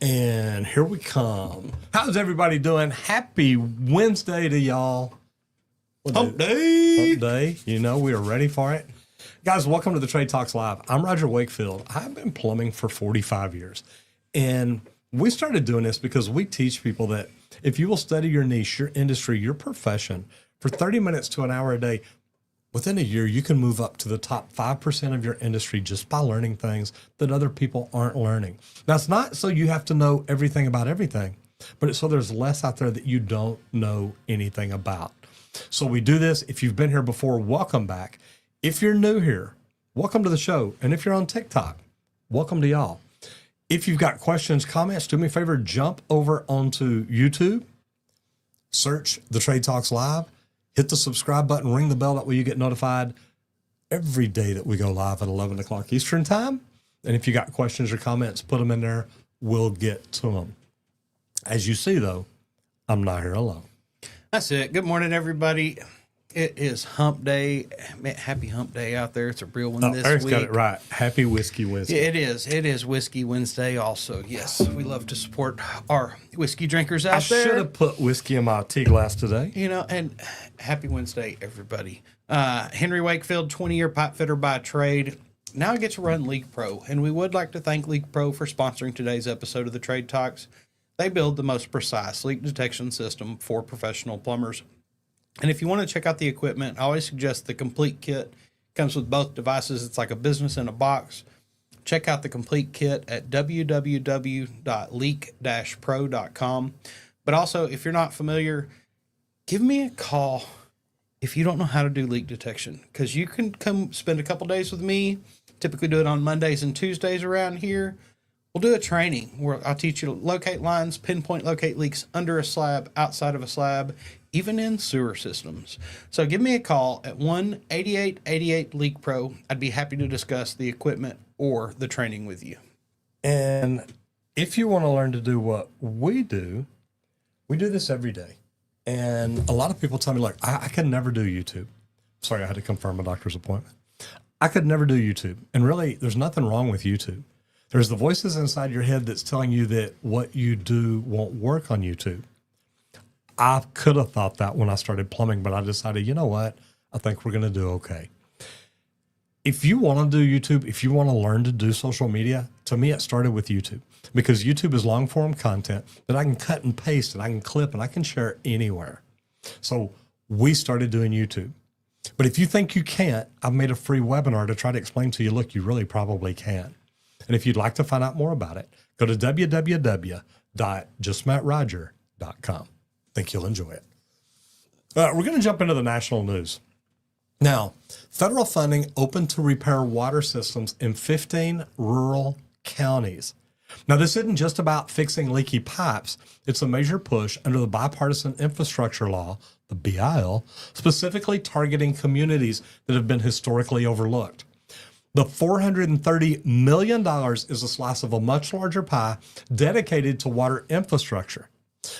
And here we come. How's everybody doing? Happy Wednesday to y'all. Hump day. Hump day. You know, we are ready for it. Guys, welcome to the Trade Talks Live. I'm Roger Wakefield. I've been plumbing for 45 years. And we started doing this because we teach people that if you will study your niche, your industry, your profession for 30 minutes to an hour a day, within a year, you can move up to the top 5% of your industry just by learning things that other people aren't learning. Now, it's not so you have to know everything about everything, but it's so there's less out there that you don't know anything about. So we do this. If you've been here before, welcome back. If you're new here, welcome to the show. And if you're on TikTok, welcome to y'all. If you've got questions, comments, do me a favor, jump over onto YouTube, search the Trade Talks Live. Hit the subscribe button, ring the bell, that way you get notified every day that we go live at 11 o'clock Eastern time. And if you got questions or comments, put them in there. We'll get to them. As you see, though, I'm not here alone. That's it. Good morning, everybody. It is hump day. Man, happy hump day out there. It's a real one this Eric's week. got it right. Happy Whiskey Wednesday. It is. It is Whiskey Wednesday also. Yes, we love to support our whiskey drinkers out there. I should have put whiskey in my tea glass today. You know, and happy Wednesday, everybody. Henry Wakefield, 20-year pipe fitter by trade. Now I get to run Leak Pro, and we would like to thank Leak Pro for sponsoring today's episode of the Trade Talks. They build the most precise leak detection system for professional plumbers. And if you want to check out the equipment, I always suggest the complete kit. Comes with both devices. It's like a business in a box. Check out the complete kit at www.leak-pro.com. But also, if you're not familiar, give me a call if you don't know how to do leak detection, because you can come spend a couple days with me. Typically do it on Mondays and Tuesdays around here. We'll do a training where I'll teach you to locate lines, pinpoint locate leaks under a slab, outside of a slab, even in sewer systems. So give me a call at 1-8888-LEAK-PRO. I'd be happy to discuss the equipment or the training with you. And if you want to learn to do what we do this every day. And a lot of people tell me, like, I could never do YouTube. Sorry, I had to confirm a doctor's appointment. I could never do YouTube. And really, there's nothing wrong with YouTube. There's the voices inside your head that's telling you that what you do won't work on YouTube. I could have thought that when I started plumbing, but I decided, you know what? I think we're going to do okay. If you want to do YouTube, if you want to learn to do social media, to me, it started with YouTube, because YouTube is long form content that I can cut and paste and I can clip and I can share anywhere. So we started doing YouTube. But if you think you can't, I've made a free webinar to try to explain to you, look, you really probably can. And if you'd like to find out more about it, go to www.justmattroger.com. Think you'll enjoy it. We're going to jump into the national news. Now, federal funding open to repair water systems in 15 rural counties. Now, this isn't just about fixing leaky pipes. It's a major push under the Bipartisan Infrastructure Law, the BIL, specifically targeting communities that have been historically overlooked. The $430 million is a slice of a much larger pie dedicated to water infrastructure.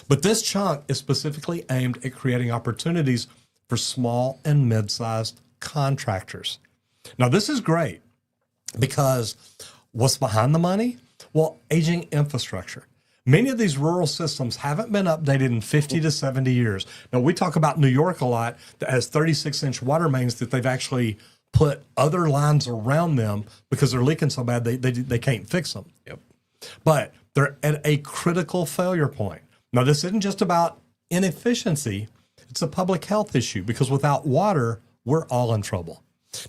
But this chunk is specifically aimed at creating opportunities for small and mid-sized contractors. Now, this is great because what's behind the money? Well, aging infrastructure. Many of these rural systems haven't been updated in 50 to 70 years. Now, we talk about New York a lot that has 36-inch water mains that they've actually put other lines around them because they're leaking so bad they can't fix them. Yep. But they're at a critical failure point. Now, this isn't just about inefficiency. It's a public health issue because without water, we're all in trouble.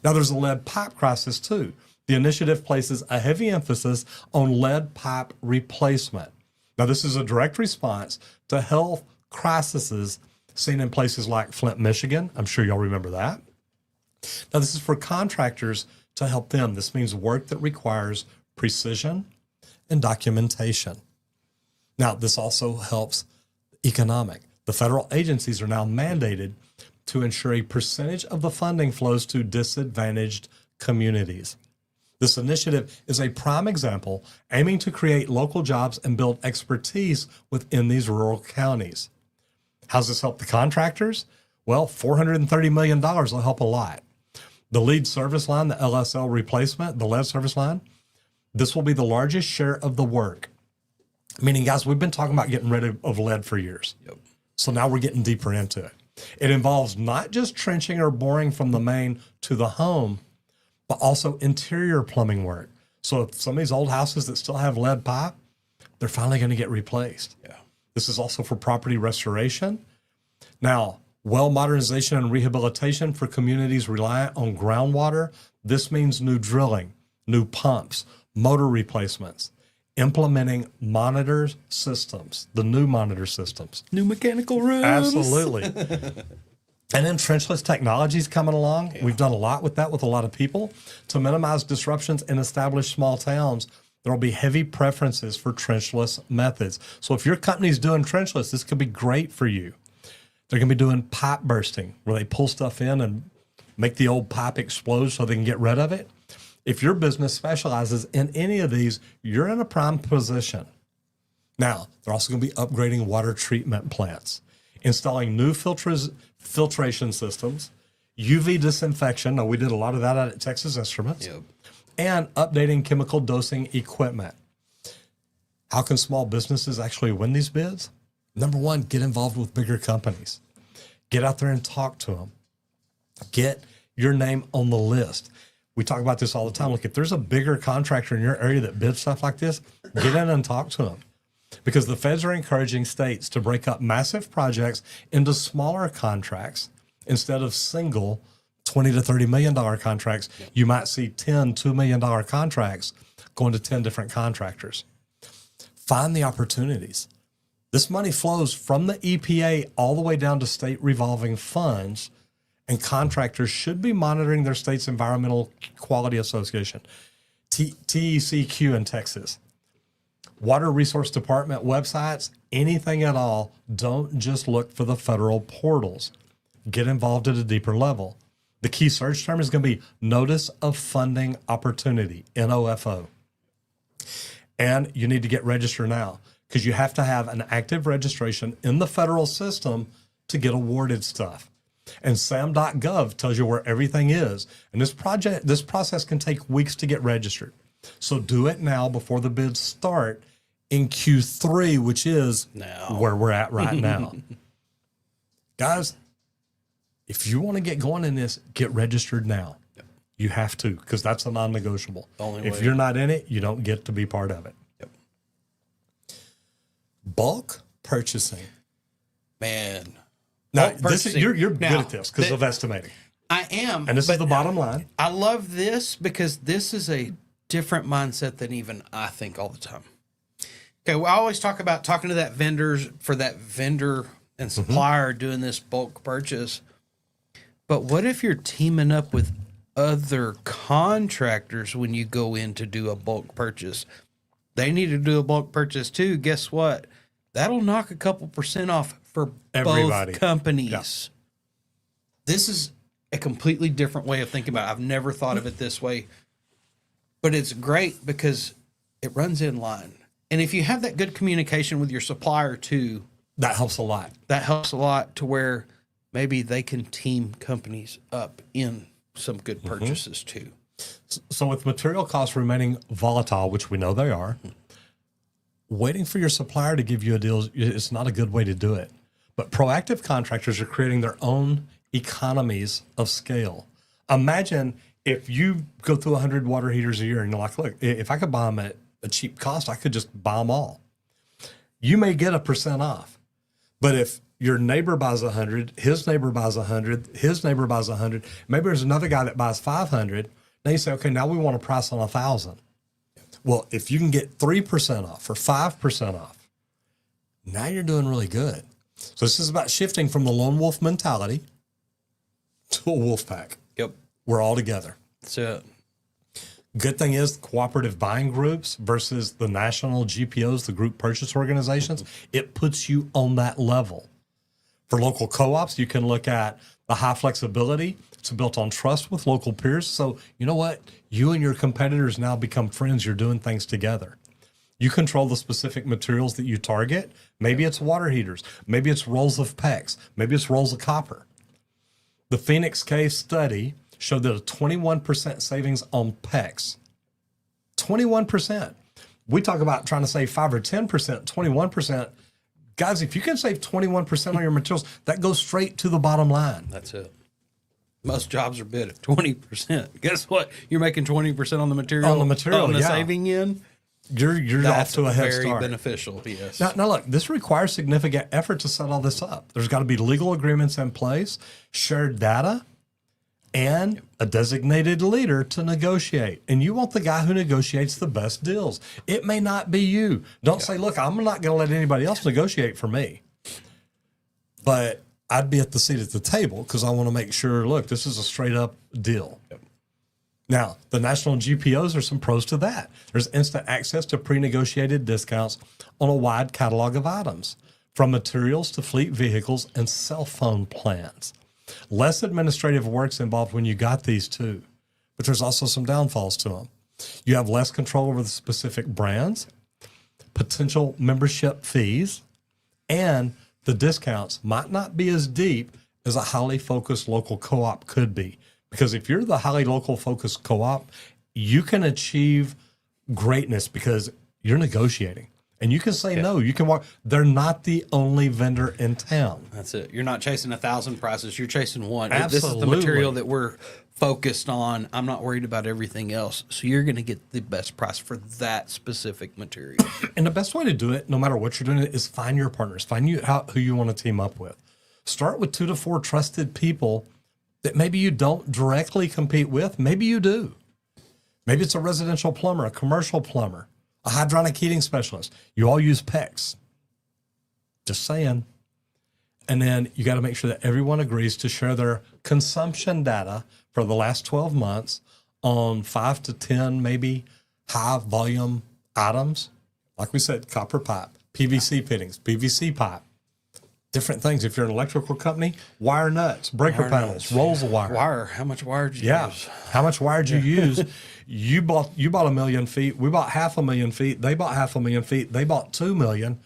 Now, there's a lead pipe crisis, too. The initiative places a heavy emphasis on lead pipe replacement. Now, this is a direct response to health crises seen in places like Flint, Michigan. I'm sure y'all remember that. Now, this is for contractors to help them. This means work that requires precision and documentation. Now, this also helps economic. The federal agencies are now mandated to ensure a percentage of the funding flows to disadvantaged communities. This initiative is a prime example aiming to create local jobs and build expertise within these rural counties. How's this help the contractors? Well, $430 million will help a lot. The lead service line, the LSL replacement, the lead service line, this will be the largest share of the work. Meaning, guys, we've been talking about getting rid of lead for years. Yep. So now we're getting deeper into it. It involves not just trenching or boring from the main to the home, but also interior plumbing work. So if some of these old houses that still have lead pipe, they're finally going to get replaced. Yeah. This is also for property restoration. Now, well modernization and rehabilitation for communities reliant on groundwater. This means new drilling, new pumps, motor replacements, implementing monitors systems, the new monitor systems. New mechanical rooms. Absolutely. And then trenchless technologies coming along. Yeah. We've done a lot with that with a lot of people. To minimize disruptions in established small towns, there will be heavy preferences for trenchless methods. So if your company's doing trenchless, this could be great for you. They're going to be doing pipe bursting, where they pull stuff in and make the old pipe explode so they can get rid of it. If your business specializes in any of these, you're in a prime position. Now, they're also going to be upgrading water treatment plants, installing new filtration systems, UV disinfection. Now, we did a lot of that out at Texas Instruments. Yep. And updating chemical dosing equipment. How can small businesses actually win these bids? Number one, get involved with bigger companies. Get out there and talk to them. Get your name on the list. We talk about this all the time. Look, if there's a bigger contractor in your area that bids stuff like this, get in and talk to them. Because the feds are encouraging states to break up massive projects into smaller contracts instead of single $20 to $30 million contracts. You might see 10 $2 million contracts going to 10 different contractors. Find the opportunities. This money flows from the EPA all the way down to state revolving funds, and contractors should be monitoring their state's Environmental Quality Association, TECQ in Texas. Water Resource Department websites, anything at all, don't just look for the federal portals. Get involved at a deeper level. The key search term is going to be Notice of Funding Opportunity, NOFO. And you need to get registered now because you have to have an active registration in the federal system to get awarded stuff. And SAM.gov tells you where everything is. And this process can take weeks to get registered. So do it now before the bids start in Q3, which is now where we're at right now. Guys, if you want to get going in this, get registered now. Yep. You have to, because that's a non-negotiable. If you're not in it, you don't get to be part of it. Yep. Bulk purchasing. Man. Now, you're good at this because of estimating. I am. And this is the bottom line. I love this because this is a different mindset than even I think all the time. Okay, well, I always talk about talking to that vendor and supplier doing this bulk purchase. But what if you're teaming up with other contractors when you go in to do a bulk purchase? They need to do a bulk purchase too. Guess what? That'll knock a couple % off for everybody. Both companies. Yeah. This is a completely different way of thinking about it. I've never thought of it this way. But it's great because it runs in line. And if you have that good communication with your supplier too, that helps a lot. That helps a lot to where maybe they can team companies up in some good purchases too. So with material costs remaining volatile, which we know they are, waiting for your supplier to give you a deal is not a good way to do it. But proactive contractors are creating their own economies of scale. Imagine if you go through 100 water heaters a year and you're like, look, if I could buy them at a cheap cost, I could just buy them all. You may get 1% off. But if your neighbor buys 100, his neighbor buys 100, his neighbor buys 100, maybe there's another guy that buys 500, then you say, okay, now we want a price on 1,000. Well, if you can get 3% off or 5% off, now you're doing really good. So this is about shifting from the lone wolf mentality to a wolf pack. Yep. We're all together. That's it. Good thing is cooperative buying groups versus the national GPOs, the group purchase organizations, it puts you on that level. For local co-ops, you can look at the high flexibility. It's built on trust with local peers. So you know what? You and your competitors now become friends. You're doing things together. You control the specific materials that you target. Maybe it's water heaters. Maybe it's rolls of PEX. Maybe it's rolls of copper. The Phoenix case study showed that a 21% savings on PEX. 21%. We talk about trying to save 5 or 10%, 21%. Guys, if you can save 21% on your materials, that goes straight to the bottom line. That's it. Most jobs are bid at 20%. Guess what? You're making 20% on the material. On the material, on the yeah. saving end. You're off to a head very start. beneficial. Yes. Now, look, this requires significant effort to set all this up. There's got to be legal agreements in place, shared data, and a designated leader to negotiate. And you want the guy who negotiates the best deals. It may not be you. Don't say, look, I'm not going to let anybody else negotiate for me. But I'd be at the seat at the table because I want to make sure, look, this is a straight up deal. Now, the national GPOs are some pros to that. There's instant access to pre-negotiated discounts on a wide catalog of items, from materials to fleet vehicles and cell phone plans. Less administrative work's involved when you got these too, but there's also some downfalls to them. You have less control over the specific brands, potential membership fees, and the discounts might not be as deep as a highly focused local co-op could be. Because if you're the highly local focused co-op, you can achieve greatness because you're negotiating. And you can say no. You can walk. They're not the only vendor in town. That's it. You're not chasing 1,000 prices. You're chasing one. Absolutely. This is the material that we're focused on. I'm not worried about everything else. So you're going to get the best price for that specific material. And the best way to do it, no matter what you're doing, is find your partners. Find who you want to team up with. Start with 2 to 4 trusted people that maybe you don't directly compete with. Maybe you do. Maybe it's a residential plumber, a commercial plumber, a hydronic heating specialist. You all use PEX. Just saying. And then you got to make sure that everyone agrees to share their consumption data for the last 12 months on 5 to 10 maybe high volume items. Like we said, copper pipe, PVC fittings, PVC pipe. Different things. If you're an electrical company, wire nuts, breaker panels, rolls of wire. Wire. How much wire did you use? How much wire did you use? You bought 1 million feet. We bought 500,000 feet. They bought 500,000 feet. They bought 2 million.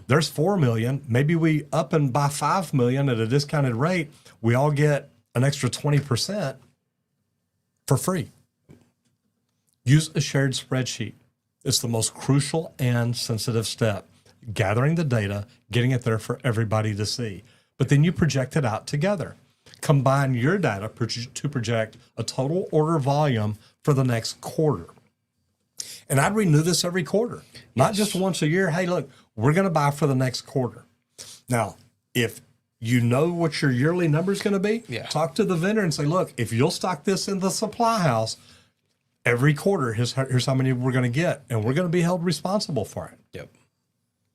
There's 4 million. Maybe we up and buy 5 million at a discounted rate. We all get an extra 20% for free. Use a shared spreadsheet. It's the most crucial and sensitive step. Gathering the data, getting it there for everybody to see. But then you project it out together. Combine your data to project a total order volume for the next quarter. And I'd renew this every quarter, not just once a year. Hey, look, we're going to buy for the next quarter. Now, if you know what your yearly number is going to be, talk to the vendor and say, look, if you'll stock this in the supply house, every quarter, here's how many we're going to get, and we're going to be held responsible for it. Yep.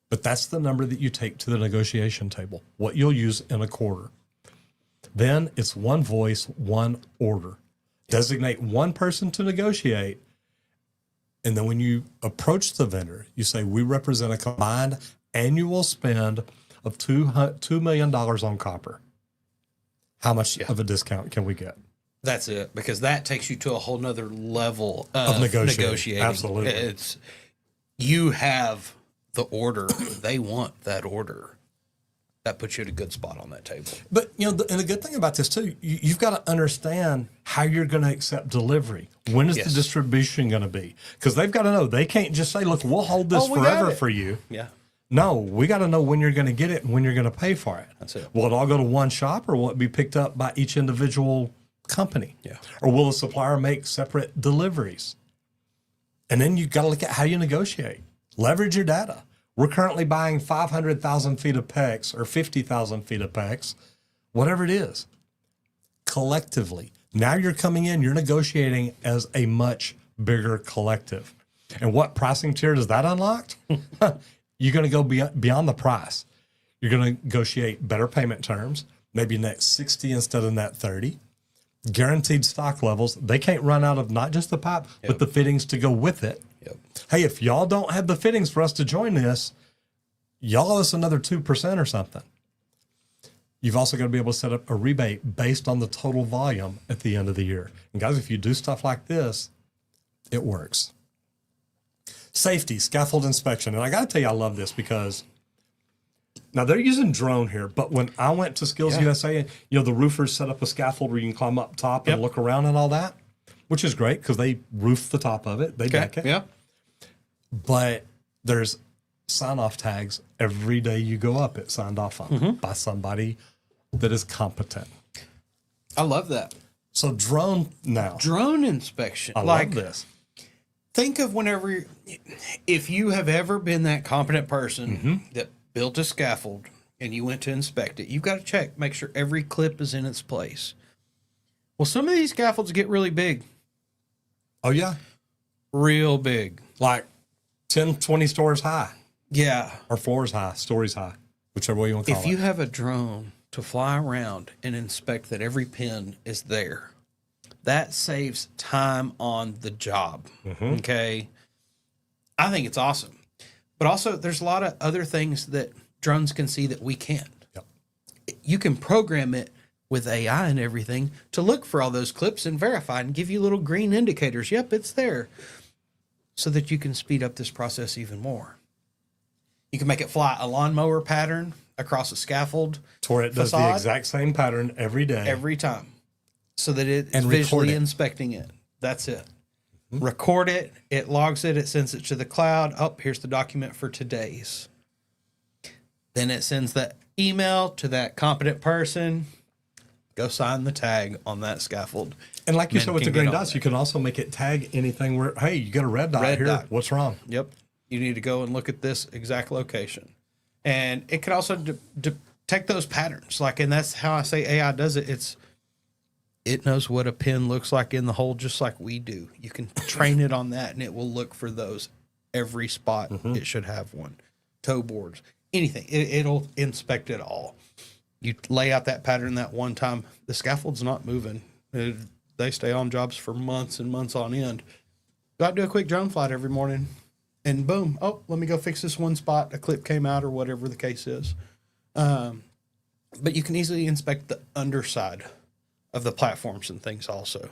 But that's the number that you take to the negotiation table, what you'll use in a quarter. Then it's one voice, one order. Designate one person to negotiate. And then when you approach the vendor, you say, we represent a combined annual spend of $2 million on copper. How much of a discount can we get? That's it. Because that takes you to a whole nother level of negotiating. Absolutely. It's, you have the order. They want that order. That puts you at a good spot on that table. But, and the good thing about this, too, you've got to understand how you're going to accept delivery. When is the distribution going to be? Because they've got to know. They can't just say, look, we'll hold this forever for you. Yeah. No, we got to know when you're going to get it and when you're going to pay for it. That's it. Will it all go to one shop, or will it be picked up by each individual company? Yeah. Or will the supplier make separate deliveries? And then you've got to look at how you negotiate. Leverage your data. We're currently buying 500,000 feet of PEX or 50,000 feet of PEX, whatever it is, collectively. Now you're coming in, you're negotiating as a much bigger collective. And what pricing tier does that unlock? You're going to go beyond the price. You're going to negotiate better payment terms, maybe net 60 instead of net 30. Guaranteed stock levels. They can't run out of not just the pipe, but the fittings to go with it. Yep. Hey, if y'all don't have the fittings for us to join this, y'all owe us another 2% or something. You've also got to be able to set up a rebate based on the total volume at the end of the year. And guys, if you do stuff like this, it works. Safety, scaffold inspection. And I got to tell you, I love this because now they're using drone here, but when I went to Skills USA, the roofers set up a scaffold where you can climb up top and look around and all that, which is great because they roof the top of it. They deck it. Yeah. But there's sign off tags every day you go up. It's signed off on by somebody that is competent. I love that. So drone now. Drone inspection. I love this. Think of if you have ever been that competent person that built a scaffold and you went to inspect it, you've got to check, make sure every clip is in its place. Well, some of these scaffolds get really big. Oh, yeah. Real big. Like 10, 20 stories high. Yeah. Or floors high, stories high, whichever way you want to call If it. you have a drone to fly around and inspect that every pin is there, that saves time on the job. Okay. I think it's awesome. But also, there's a lot of other things that drones can see that we can't. Yep. You can program it with AI and everything to look for all those clips and verify and give you little green indicators. Yep, it's there. So that you can speed up this process even more. You can make it fly a lawnmower pattern across a scaffold. To where it does the facade exact same pattern every day. every time, so that it's And record visually it. inspecting it. That's it. Record it. It logs it. It sends it to the cloud. Oh, here's the document for today's. Then it sends that email to that competent person. Go sign the tag on that scaffold. And like you Men said with the can get green on dots, there. you can also make it tag anything where, hey, you got a red dot Red here. dot. What's wrong? Yep. You need to go and look at this exact location. And it can also detect those patterns. And that's how I say AI does it. It knows what a pin looks like in the hole, just like we do. You can train it on that, and it will look for those every spot. It should have one. Toe boards, anything. It'll inspect it all. You lay out that pattern that one time, the scaffold's not moving. They stay on jobs for months and months on end. Go out and do a quick drone flight every morning, and boom, oh, let me go fix this one spot. A clip came out or whatever the case is. But you can easily inspect the underside of the platforms and things also.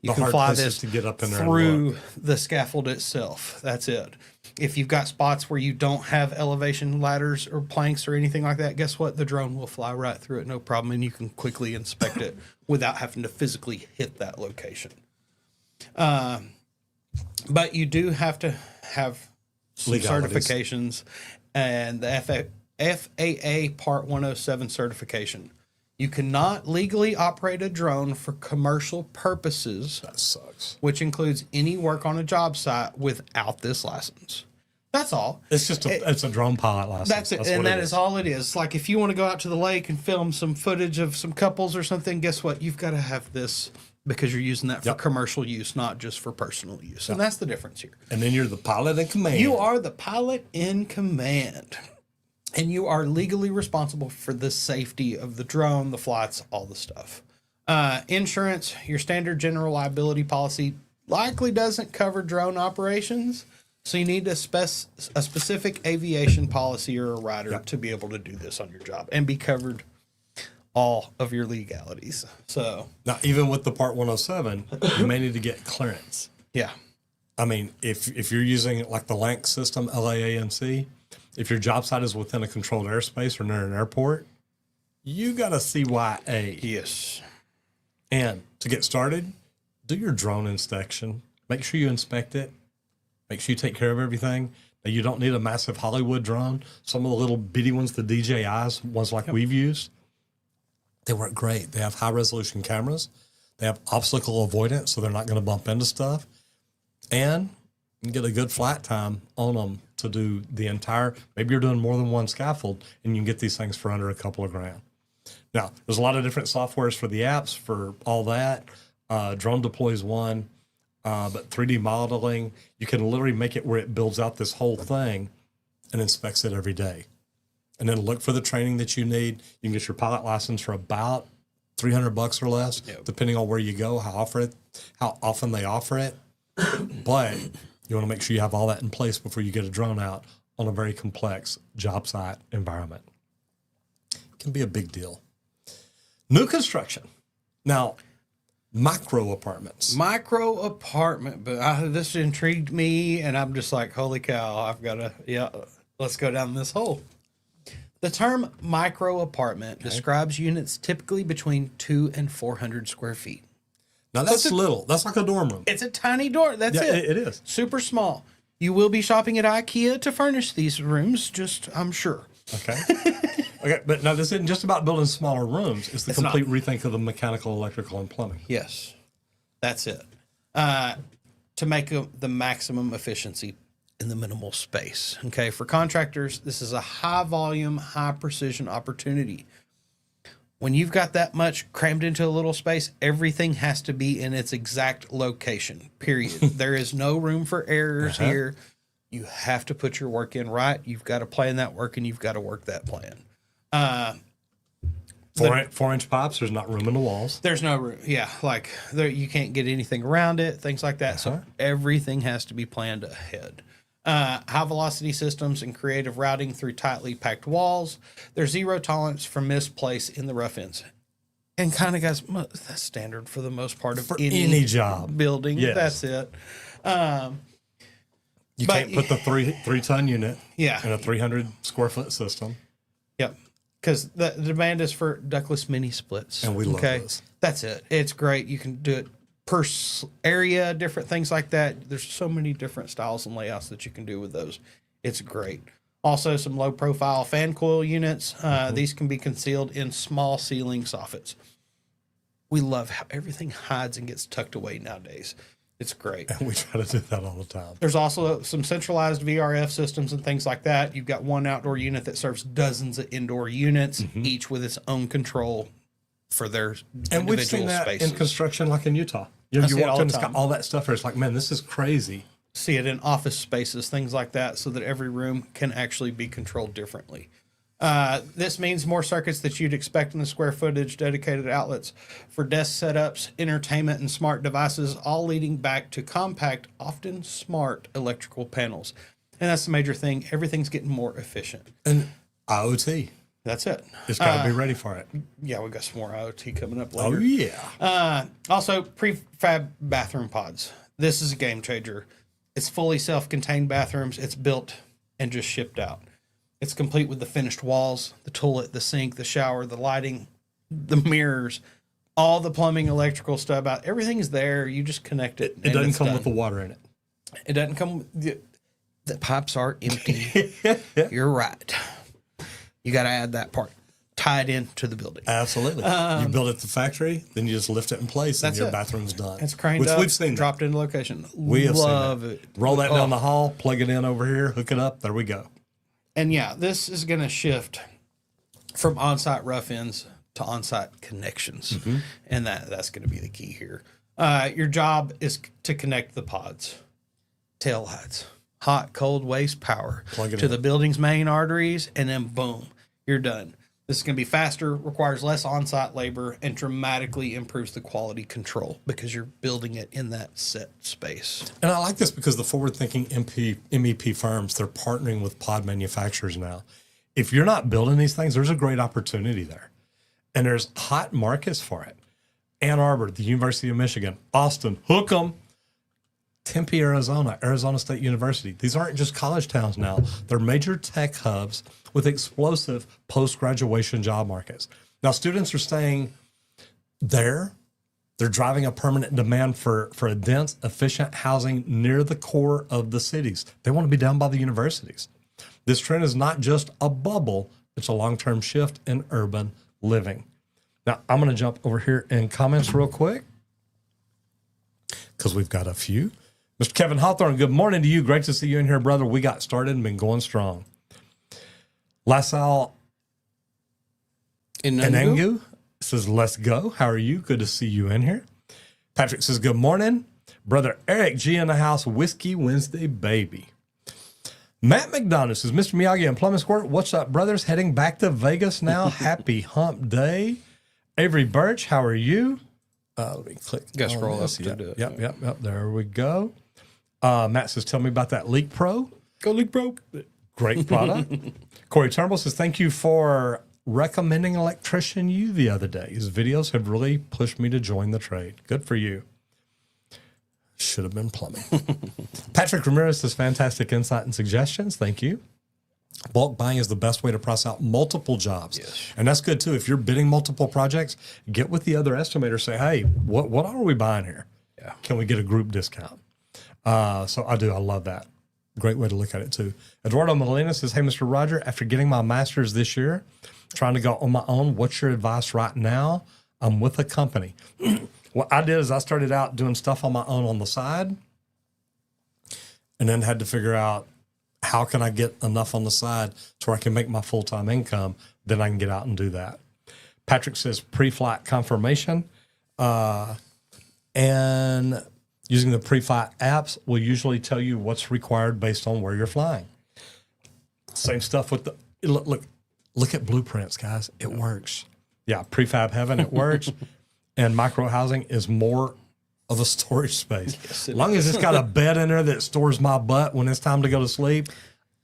You The can hard fly places this to get up in there and through the scaffold itself. That's it. If you've got spots where you don't have elevation ladders or planks or anything like that, guess what? The drone will fly right through it, no problem, and you can quickly inspect it without having to physically hit that location. But you do have to have some Legalities. certifications, and the FAA Part 107 certification. You cannot legally operate a drone for commercial purposes, That sucks. which includes any work on a job site, without this license. That's all. It's just it's a drone pilot license. That's it. And what that is all it is. Like if you want to go out to the lake and film some footage of some couples or something, guess what? You've got to have this because you're using that for Yep. commercial use, not just for personal use. And that's the difference here. And then you're the pilot in command. You are the pilot in command, and you are legally responsible for the safety of the drone, the flights, all the stuff. Insurance, your standard general liability policy likely doesn't cover drone operations, so you need a specific aviation policy or a rider to be able to do this on your job and be covered all of your legalities. So, Now, even with the Part 107, you may need to get clearance. yeah. I mean, if you're using like the LANC system, LAANC, if your job site is within a controlled airspace or near an airport, you got a CYA. Yes. And to get started, do your drone inspection. Make sure you inspect it. Make sure you take care of everything. Now, you don't need a massive Hollywood drone. Some of the little bitty ones, the DJIs, ones like we've used, they work great. They have high resolution cameras. They have obstacle avoidance, so they're not going to bump into stuff. And you can get a good flight time on them to do the entire, maybe you're doing more than one scaffold, and you can get these things for under a couple of grand. Now, there's a lot of different softwares for the apps for all that. Drone Deploy is one, but 3D modeling, you can literally make it where it builds out this whole thing and inspects it every day. And then look for the training that you need. You can get your pilot license for about $300 or less, depending on where you go, how often they offer it. But you want to make sure you have all that in place before you get a drone out on a very complex job site environment. It can be a big deal. New construction. Now, micro apartments. Micro apartment, but this intrigued me, and I'm just like, holy cow, I've got to, let's go down this hole. The term micro apartment describes units typically between 200 and 400 square feet. Now, that's little. That's like a dorm room. It's a tiny door. That's Yeah, it. it is. Super small. You will be shopping at IKEA to furnish these rooms, I'm sure. Okay. Okay, but now this isn't just about building smaller rooms. It's the complete rethink of the mechanical, electrical, and plumbing. Yes, that's it. To make the maximum efficiency in the minimal space. Okay, for contractors, this is a high volume, high precision opportunity. When you've got that much crammed into a little space, everything has to be in its exact location, period. There is no room for errors here. You have to put your work in right. You've got to plan that work, and you've got to work that plan. 4-inch pipes, there's not room in the walls. There's no room. Yeah, like you can't get anything around it, things like that. So everything has to be planned ahead. High velocity systems and creative routing through tightly packed walls. There's zero tolerance for misplace in the rough ends. And kind of, guys, that's standard for the most part of any job building. Yes. That's it. You can't put the 3-ton unit in Yeah. a 300 square foot system. Yep. Because the demand is for ductless mini splits. And we love those. That's it. It's great. You can do it per area, different things like that. There's so many different styles and layouts that you can do with those. It's great. Also, some low profile fan coil units. These can be concealed in small ceiling soffits. We love how everything hides and gets tucked away nowadays. It's great. And we try to do that all the time. There's also some centralized VRF systems and things like that. You've got one outdoor unit that serves dozens of indoor units, each with its own control for their And we've individual seen that spaces. in construction, like in Utah. You know, see you it all walk in, the it's got time. all that stuff there. It's like, man, this is crazy. See it in office spaces, things like that, so that every room can actually be controlled differently. This means more circuits that you'd expect in the square footage, dedicated outlets for desk setups, entertainment, and smart devices, all leading back to compact, often smart electrical panels. And that's the major thing. Everything's getting more efficient. And IoT, That's it. it's got to be ready for it. Yeah, we got some more IoT coming up Oh, later. yeah. Also, prefab bathroom pods. This is a game changer. It's fully self-contained bathrooms. It's built and just shipped out. It's complete with the finished walls, the toilet, the sink, the shower, the lighting, the mirrors, all the plumbing, electrical stuff. Everything is there. You just connect it. It doesn't come with the water in it. It doesn't come. The pipes are empty. You're right. You got to add that part. Tie it into the building. Absolutely. You build it at the factory, then you just lift it in place, and That's your it. bathroom's done. It's craned Which up, we've seen. dropped into location. We have Love seen that. it. Roll that down the hall, plug it in over here, hook it up. There we go. And yeah, this is going to shift from on-site rough ends to on-site connections, and that's going to be the key here. Your job is to connect the pods, tail lights, hot, cold, waste power Plug it to in. the building's main arteries, and then boom, you're done. This is going to be faster, requires less on-site labor, and dramatically improves the quality control because you're building it in that set space. And I like this because the forward-thinking MEP firms, they're partnering with pod manufacturers now. If you're not building these things, there's a great opportunity there. And there's hot markets for it. Ann Arbor, the University of Michigan, Austin, hook 'em. Tempe, Arizona, Arizona State University. These aren't just college towns now. They're major tech hubs with explosive post-graduation job markets. Now, students are staying there. They're driving a permanent demand for a dense, efficient housing near the core of the cities. They want to be down by the universities. This trend is not just a bubble. It's a long-term shift in urban living. Now, I'm going to jump over here in comments real quick because we've got a few. Mr. Kevin Hawthorne, good morning to you. Great to see you in here, brother. We got started and been going strong. LaSalle Enengu says, let's go. How are you? Good to see you in here. Patrick says, good morning. Brother Eric G in the house. Whiskey Wednesday, baby. Matt McDonough says, Mr. Miyagi and Plumbing Squirt, what's up, brothers? Heading back to Vegas now. Happy hump day. Avery Birch, how are you? Let me click. Gotta on scroll this. up to Yep, do it. Yep. There we go. Matt says, tell me about that Leak Pro. Go Leak Pro. Great product. Corey Turnbull says, thank you for recommending Electrician U the other day. His videos have really pushed me to join the trade. Good for you. Should have been plumbing. Patrick Ramirez says, fantastic insight and suggestions. Thank you. Bulk buying is the best way to price out multiple jobs. Yes. And that's good too. If you're bidding multiple projects, get with the other estimator. Say, hey, what are we buying here? Yeah. Can we get a group discount? So I love that. Great way to look at it too. Eduardo Molina says, "Hey, Mr. Roger, after getting my master's this year, trying to go on my own, what's your advice right now? I'm with a company." What I did is I started out doing stuff on my own on the side, and then had to figure out how can I get enough on the side to where I can make my full-time income. Then I can get out and do that. Patrick says pre-flight confirmation, and using the pre-flight apps will usually tell you what's required based on where you're flying. Same stuff with the look at blueprints, guys. It works. Yeah, prefab heaven, it works. And micro housing is more of a storage space. Yes, as long as it's got a bed in there that stores my butt when it's time to go to sleep,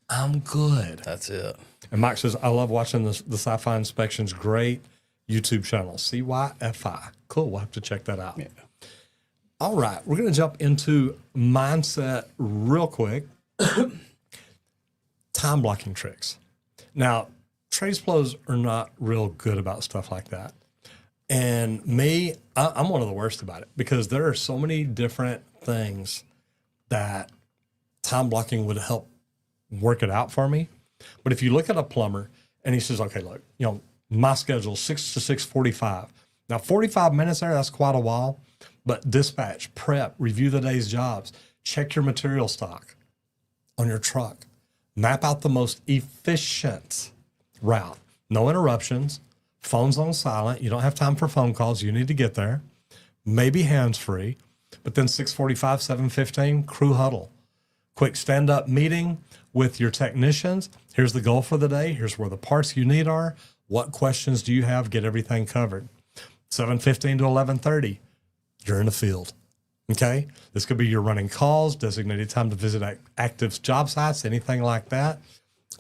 I'm good. That's it. And Mike says, "I love watching the Sci-Fi Inspections. Great YouTube channel, CYFI. Cool. We'll have to check that out." Yeah. All right. We're going to jump into mindset real quick. Time blocking tricks. Now, trades pros are not real good about stuff like that. And me, I'm one of the worst about it because there are so many different things that time blocking would help work it out for me. But if you look at a plumber and he says, "Okay, look, my schedule 6 to 6:45. Now, 45 minutes there, that's quite a while. But dispatch, prep, review the day's jobs, check your material stock on your truck, map out the most efficient route. No interruptions, phones on silent. You don't have time for phone calls. You need to get there. Maybe hands-free. But then 6:45, 7:15, crew huddle. Quick stand-up meeting with your technicians. Here's the goal for the day. Here's where the parts you need are. What questions do you have? Get everything covered. 7:15 to 11:30, you're in the field. Okay? This could be your running calls, designated time to visit active job sites, anything like that.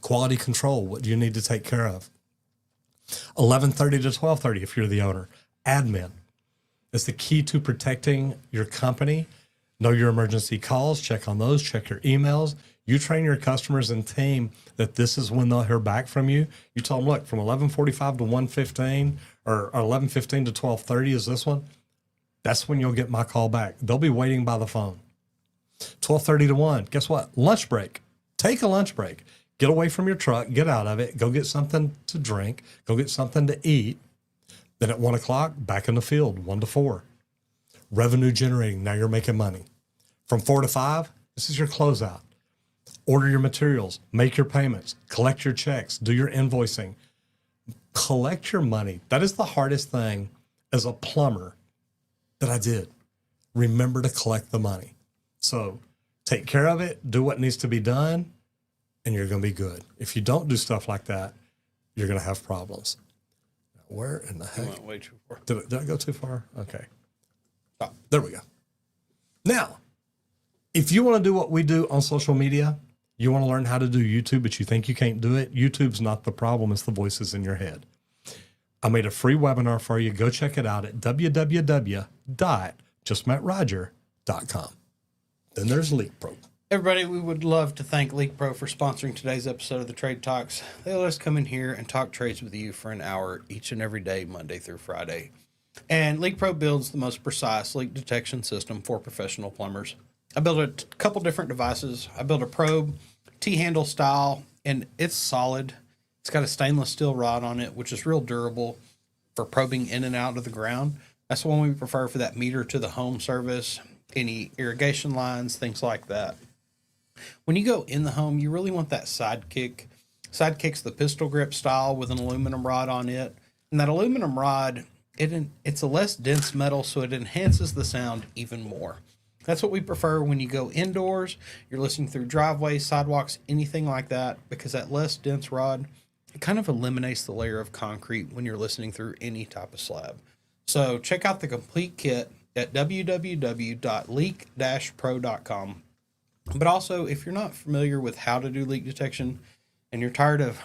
Quality control, what do you need to take care of? 11:30 to 12:30 if you're the owner. Admin. It's the key to protecting your company. Know your emergency calls, check on those, check your emails. You train your customers and team that this is when they'll hear back from you. You tell them, look, from 11:45 to 1:15 or 11:15 to 12:30 is this one. That's when you'll get my call back. They'll be waiting by the phone. 12:30 to 1, guess what? Lunch break. Take a lunch break. Get away from your truck, get out of it, go get something to drink, go get something to eat. Then at 1 o'clock, back in the field, 1 to 4. Revenue generating, now you're making money. From 4 to 5, this is your closeout. Order your materials, make your payments, collect your checks, do your invoicing. Collect your money. That is the hardest thing as a plumber that I did. Remember to collect the money. So take care of it, do what needs to be done, and you're going to be good. If you don't do stuff like that, you're going to have problems. Where in the heck? Went way too far. Did I go too far? Okay. Oh, there we go. Now, if you want to do what we do on social media, you want to learn how to do YouTube, but you think you can't do it, YouTube's not the problem. It's the voices in your head. I made a free webinar for you. Go check it out at www.justmetroger.com. Then there's LeakPro. Everybody, we would love to thank LeakPro for sponsoring today's episode of the Trade Talks. They let us come in here and talk trades with you for an hour each and every day, Monday through Friday. And LeakPro builds the most precise leak detection system for professional plumbers. I built a couple different devices. I built a probe, T-handle style, and it's solid. It's got a stainless steel rod on it, which is real durable for probing in and out of the ground. That's the one we prefer for that meter to the home service, any irrigation lines, things like that. When you go in the home, you really want that Sidekick. Sidekick's the pistol grip style with an aluminum rod on it. And that aluminum rod, it's a less dense metal, so it enhances the sound even more. That's what we prefer when you go indoors, you're listening through driveways, sidewalks, anything like that, because that less dense rod, it kind of eliminates the layer of concrete when you're listening through any type of slab. So check out the complete kit at www.leak-pro.com. But also, if you're not familiar with how to do leak detection and you're tired of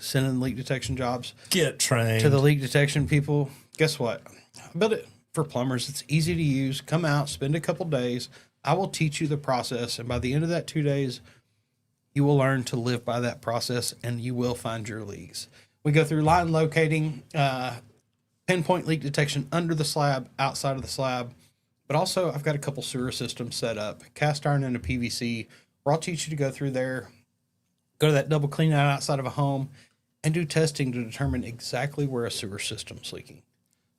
sending leak detection jobs Get trained to the leak detection people, guess what? I built it for plumbers. It's easy to use. Come out, spend a couple days. I will teach you the process. And by the end of that 2 days, you will learn to live by that process and you will find your leaks. We go through line locating, pinpoint leak detection under the slab, outside of the slab. But also, I've got a couple sewer systems set up, cast iron and a PVC where I'll teach you to go through there, go to that double clean out outside of a home, and do testing to determine exactly where a sewer system's leaking.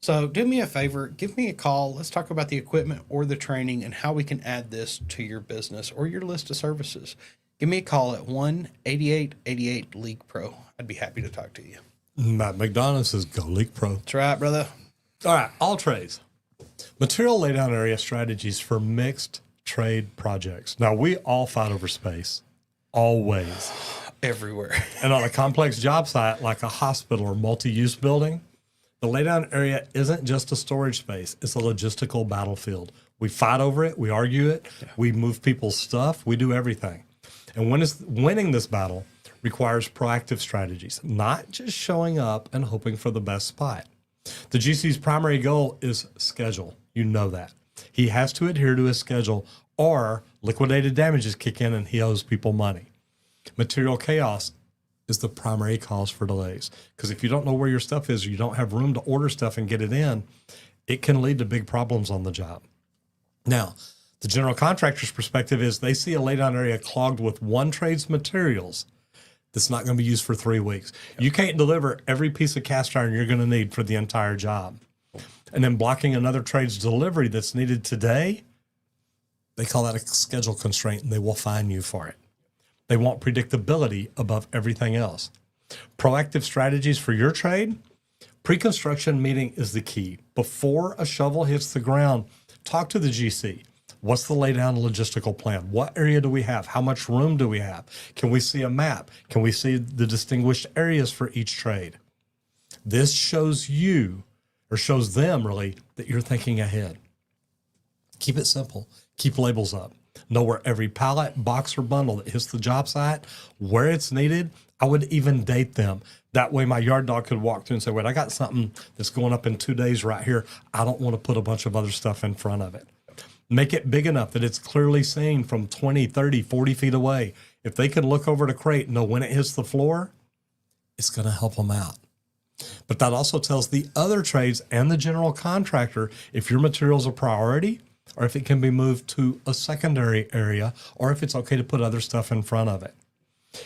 So do me a favor, give me a call. Let's talk about the equipment or the training and how we can add this to your business or your list of services. Give me a call at 1-8888-LEAK Pro. I'd be happy to talk to you. Matt McDonough says, go Leak Pro. That's right, brother. All right, all trades. Material laydown area strategies for mixed trade projects. Now, we all fight over space, always. Everywhere. And on a complex job site like a hospital or multi-use building, the laydown area isn't just a storage space. It's a logistical battlefield. We fight over it. We argue it. Yeah. We move people's stuff. We do everything. And winning this battle requires proactive strategies, not just showing up and hoping for the best spot. The GC's primary goal is schedule. You know that. He has to adhere to his schedule or liquidated damages kick in and he owes people money. Material chaos is the primary cause for delays. Because if you don't know where your stuff is or you don't have room to order stuff and get it in, it can lead to big problems on the job. Now, the general contractor's perspective is they see a laydown area clogged with one trade's materials that's not going to be used for 3 weeks. You can't deliver every piece of cast iron you're going to need for the entire job. And then blocking another trade's delivery that's needed today, they call that a schedule constraint and they will fine you for it. They want predictability above everything else. Proactive strategies for your trade. Pre-construction meeting is the key. Before a shovel hits the ground, talk to the GC. What's the laydown logistical plan? What area do we have? How much room do we have? Can we see a map? Can we see the distinguished areas for each trade? This shows you, or shows them really, that you're thinking ahead. Keep it simple. Keep labels up. Know where every pallet, box, or bundle that hits the job site, where it's needed. I would even date them. That way my yard dog could walk through and say, wait, I got something that's going up in 2 days right here. I don't want to put a bunch of other stuff in front of it. Make it big enough that it's clearly seen from 20, 30, 40 feet away. If they can look over the crate and know when it hits the floor, it's going to help them out. But that also tells the other trades and the general contractor if your material's a priority or if it can be moved to a secondary area or if it's okay to put other stuff in front of it.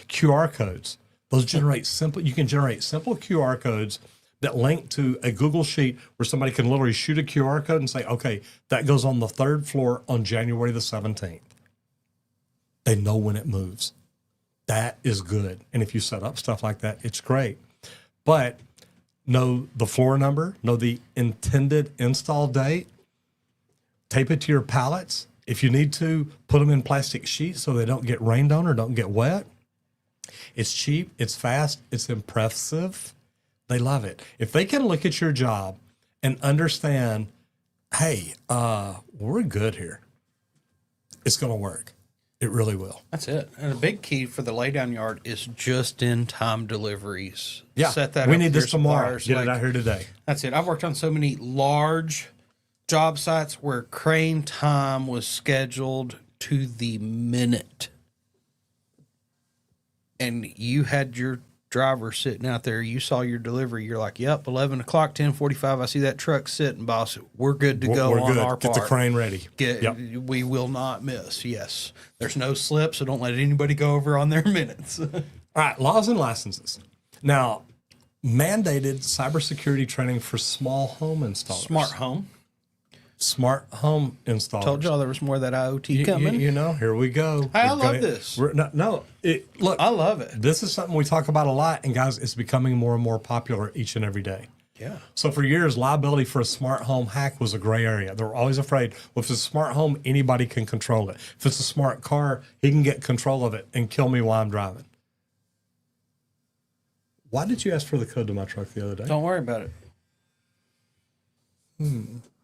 QR codes. Those generate simple, you can generate simple QR codes that link to a Google sheet where somebody can literally shoot a QR code and say, okay, that goes on the 3rd floor on January the 17th. They know when it moves. That is good. And if you set up stuff like that, it's great. But know the floor number, know the intended install date, tape it to your pallets. If you need to, put them in plastic sheets so they don't get rained on or don't get wet. It's cheap, it's fast, it's impressive. They love it. If they can look at your job and understand, hey, we're good here, it's going to work. It really will. That's it. And a big key for the laydown yard is just-in-time deliveries. Yeah, set that we up need with this your tomorrow. suppliers. Get it out here today. That's it. I've worked on so many large job sites where crane time was scheduled to the minute. And you had your driver sitting out there, you saw your delivery, you're like, yep, 11 o'clock, 10:45, I see that truck sitting, boss. We're good to go. We're on good. our Get part. the crane ready. Yep. We will not miss. Yes. There's no slip, so don't let anybody go over on their minutes. All right, laws and licenses. Now, mandated cybersecurity training for small home installers. Smart home installers. Told y'all there was more of that IoT coming. You know, here we go. I love this. Look, I love it. This is something we talk about a lot, and guys, it's becoming more and more popular each and every day. Yeah. So for years, liability for a smart home hack was a gray area. They were always afraid, well, if it's a smart home, anybody can control it. If it's a smart car, he can get control of it and kill me while I'm driving. Why did you ask for the code to my truck the other day? Don't worry about it.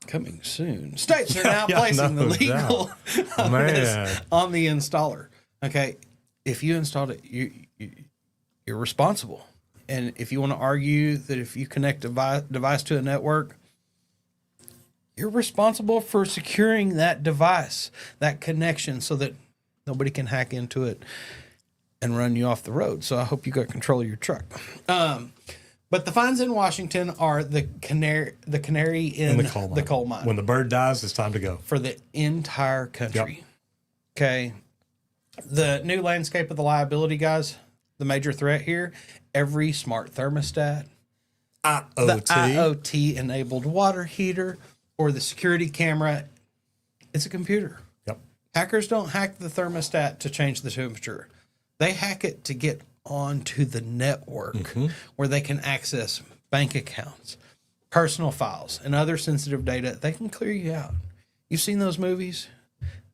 Coming soon. States are now placing the legal on the installer. Okay, if you installed it, you're responsible. And if you want to argue that if you connect a device to a network, you're responsible for securing that device, that connection, so that nobody can hack into it and run you off the road. So I hope you got control of your truck. But the fines in Washington are the canary in the coal mine. When the bird dies, it's time to go. For the entire country. Yep. Okay. The new landscape of the liability, guys, the major threat here, every smart thermostat, the IoT. IoT enabled water heater, or the security camera, it's a computer. Yep. Hackers don't hack the thermostat to change the temperature. They hack it to get onto the network where they can access bank accounts, personal files, and other sensitive data. They can clear you out. You've seen those movies?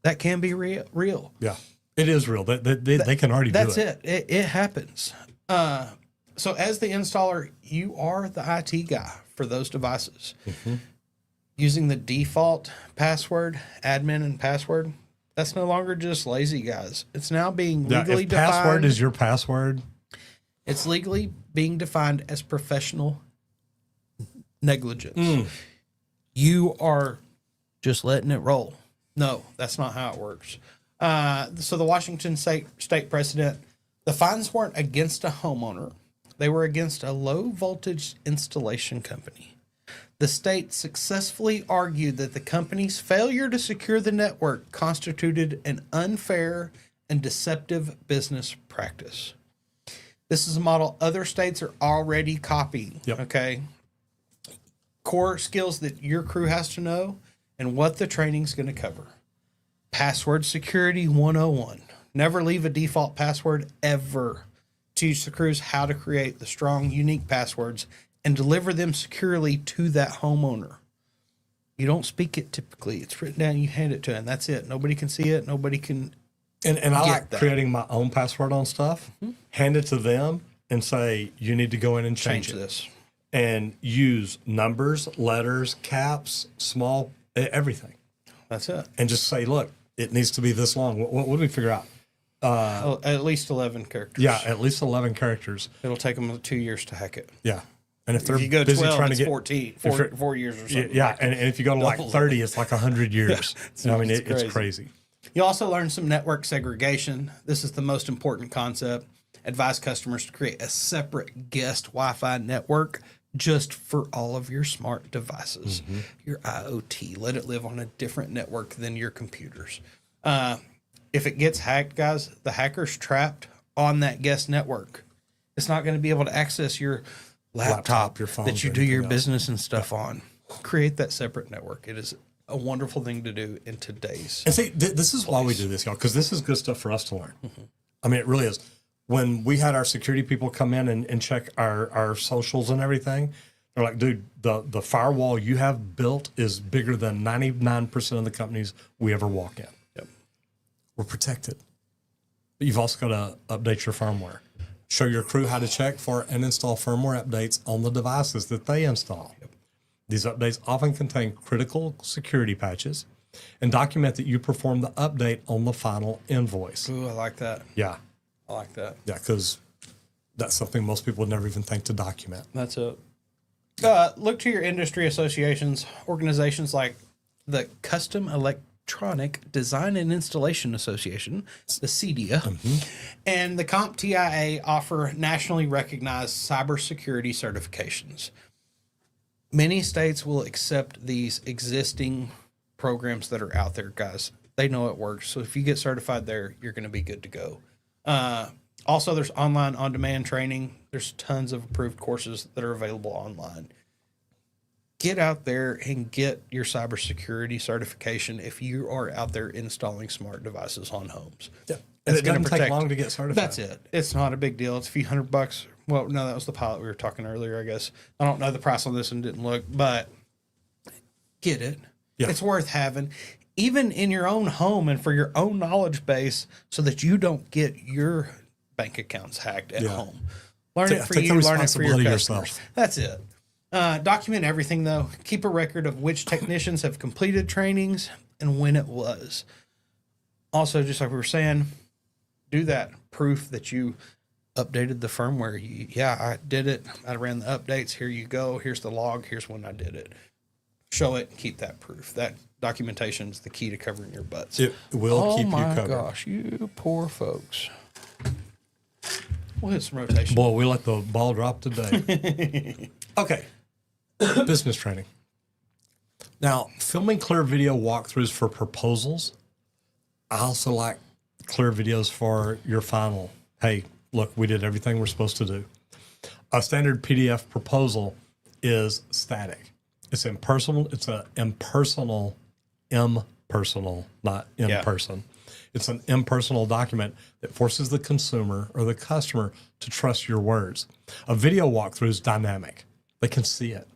That can be real. Yeah. It is real. They can already do it. That's it. It happens. So as the installer, you are the IT guy for those devices. Using the default password, admin and password, that's no longer just lazy, guys. It's now being legally if defined. password is your password. It's legally being defined as professional negligence. You are just letting it roll. No, that's not how it works. So the Washington state precedent, the fines weren't against a homeowner. They were against a low voltage installation company. The state successfully argued that the company's failure to secure the network constituted an unfair and deceptive business practice. This is a model other states are already copying. Yep. Okay. Core skills that your crew has to know and what the training's going to cover. Password security 101. Never leave a default password ever. Teach the crews how to create the strong, unique passwords and deliver them securely to that homeowner. You don't speak it typically. It's written down, you hand it to them. That's it. Nobody can see it. Nobody can. And I like that. creating my own password on stuff, hand it to them, and say, you need to go in and change it. this. And use numbers, letters, caps, small, everything. That's it. And just say, look, it needs to be this long. What did we figure out? At least 11 characters. Yeah, at least 11 characters. It'll take them 2 years to hack it. Yeah. And if they're If you go busy 12, trying to it's get 14, if you're- 4 years or something. yeah, and if you go to like Double. 30, it's like 100 years. I mean, it's it's crazy. You also learn some network segregation. This is the most important concept. Advise customers to create a separate guest Wi-Fi network just for all of your smart devices, your IoT. Let it live on a different network than your computers. If it gets hacked, guys, the hacker's trapped on that guest network. It's not going to be able to access your laptop your phone, that you or do your anything else. business and stuff on. Create that separate network. It is a wonderful thing to do in today's. And see, this is why we do this, y'all, because this is good stuff for us to learn. I mean, it really is. When we had our security people come in and check our socials and everything, they're like, dude, the firewall you have built is bigger than 99% of the companies we ever walk in. Yep. We're protected. But you've also got to update your firmware. Show your crew how to check for and install firmware updates on the devices that they install. These updates often contain critical security patches and document that you perform the update on the final invoice. Ooh, I like that. Yeah. I like that. Yeah, because that's something most people would never even think to document. That's it. Look to your industry associations, organizations like the Custom Electronic Design and Installation Association, the CEDIA, and the CompTIA offer nationally recognized cybersecurity certifications. Many states will accept these existing programs that are out there, guys. They know it works. So if you get certified there, you're going to be good to go. Also, there's online on-demand training. There's tons of approved courses that are available online. Get out there and get your cybersecurity certification if you are out there installing smart devices on homes. Yeah. And it gonna doesn't take long to get certified. That's it. It's not a big deal. It's a few $100. Well, no, that was the pilot we were talking earlier, I guess. I don't know the price on this and didn't look, but get it. Yeah. It's worth having, even in your own home and for your own knowledge base, so that you don't get your bank accounts hacked at home. Learn it for take the you, learn it for your responsibility customers. yourself. That's it. Document everything, though. Keep a record of which technicians have completed trainings and when it was. Also, just like we were saying, do that proof that you updated the firmware. Yeah, I did it. I ran the updates. Here you go. Here's the log. Here's when I did it. Show it and keep that proof. That documentation is the key to covering your butts. It will keep you covered. Oh my gosh, you poor folks. We'll hit some rotation. Boy, we let the ball drop today. Okay. Business training. Now, filming clear video walkthroughs for proposals. I also like clear videos for your final. Hey, look, we did everything we're supposed to do. A standard PDF proposal is static. It's impersonal. It's an impersonal, not in person. It's an impersonal document that forces the consumer or the customer to trust your words. A video walkthrough is dynamic. They can see it.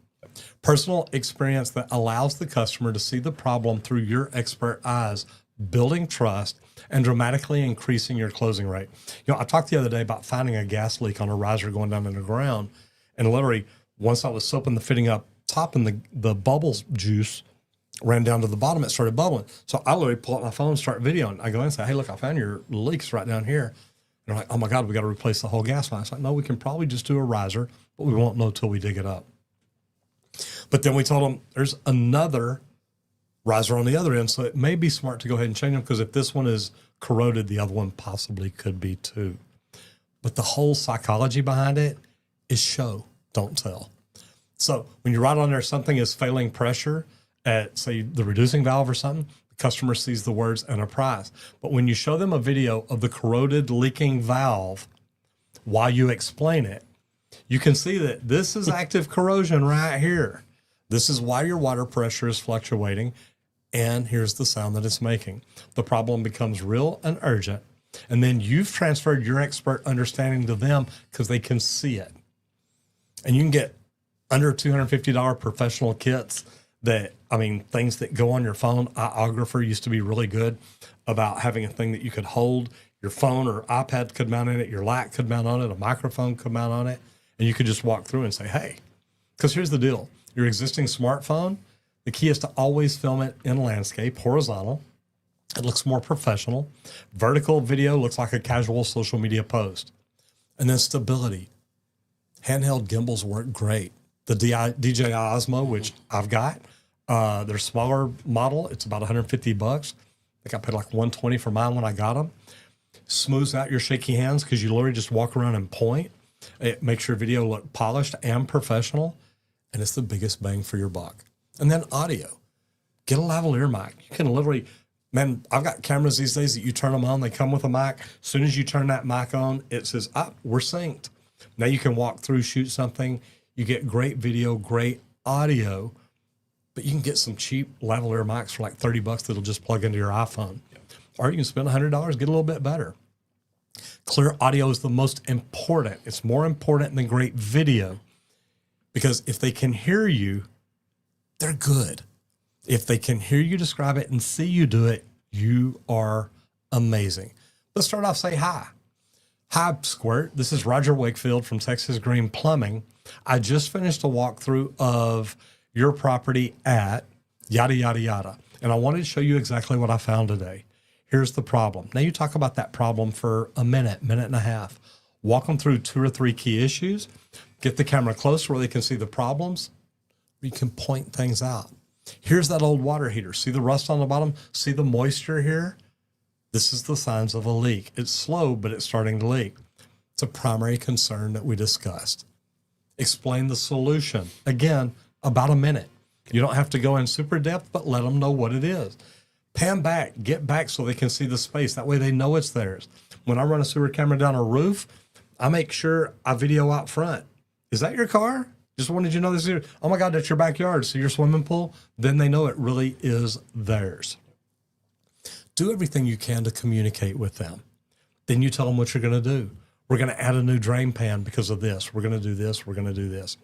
Personal experience that allows the customer to see the problem through your expert eyes, building trust and dramatically increasing your closing rate. You know, I talked the other day about finding a gas leak on a riser going down in the ground. And literally, once I was soaping the fitting up top and the bubbles juice ran down to the bottom, it started bubbling. So I literally pull out my phone, start videoing. I go in and say, hey, look, I found your leaks right down here. And they're like, oh my God, we got to replace the whole gas line. It's like, no, we can probably just do a riser, but we won't know till we dig it up. But then we told them there's another riser on the other end, so it may be smart to go ahead and change them, because if this one is corroded, the other one possibly could be too. But the whole psychology behind it is show, don't tell. So when you write on there something is failing pressure at, say, the reducing valve or something, the customer sees the words and a price. But when you show them a video of the corroded leaking valve while you explain it, you can see that this is active corrosion right here. This is why your water pressure is fluctuating. And here's the sound that it's making. The problem becomes real and urgent. And then you've transferred your expert understanding to them because they can see it. And you can get under $250 professional kits that, I mean, things that go on your phone. iOgrapher used to be really good about having a thing that you could hold. Your phone or iPad could mount in it. Your light could mount on it. A microphone could mount on it. And you could just walk through and say, hey, because here's the deal. Your existing smartphone, the key is to always film it in landscape, horizontal. It looks more professional. Vertical video looks like a casual social media post. And then stability. Handheld gimbals work great. The DJI Osmo, which I've got, their smaller model, it's about $150. I think I paid like $120 for mine when I got them. Smooths out your shaky hands because you literally just walk around and point. It makes your video look polished and professional, and it's the biggest bang for your buck. And then audio. Get a lavalier mic. You can literally, man, I've got cameras these days that you turn them on, they come with a mic. As soon as you turn that mic on, it says, we're synced. Now you can walk through, shoot something. You get great video, great audio, but you can get some cheap lavalier mics for like $30 that'll just plug into your iPhone. Or you can spend $100, get a little bit better. Clear audio is the most important. It's more important than great video, because if they can hear you, they're good. If they can hear you describe it and see you do it, you are amazing. Let's start off, say hi. Hi, Squirt. This is Roger Wakefield from Texas Green Plumbing. I just finished a walkthrough of your property at yada, yada, yada. And I wanted to show you exactly what I found today. Here's the problem. Now you talk about that problem for a minute and a half. Walk them through 2 or 3 key issues. Get the camera close where they can see the problems. You can point things out. Here's that old water heater. See the rust on the bottom? See the moisture here? This is the signs of a leak. It's slow, but it's starting to leak. It's a primary concern that we discussed. Explain the solution. Again, about a minute. You don't have to go in super depth, but let them know what it is. Pan back, get back so they can see the space. That way they know it's theirs. When I run a sewer camera down a roof, I make sure I video out front. Is that your car? Just wanted you to know this is, oh my God, that's your backyard. See your swimming pool? Then they know it really is theirs. Do everything you can to communicate with them. Then you tell them what you're going to do. We're going to add a new drain pan because of this. We're going to do this. We're going to do this.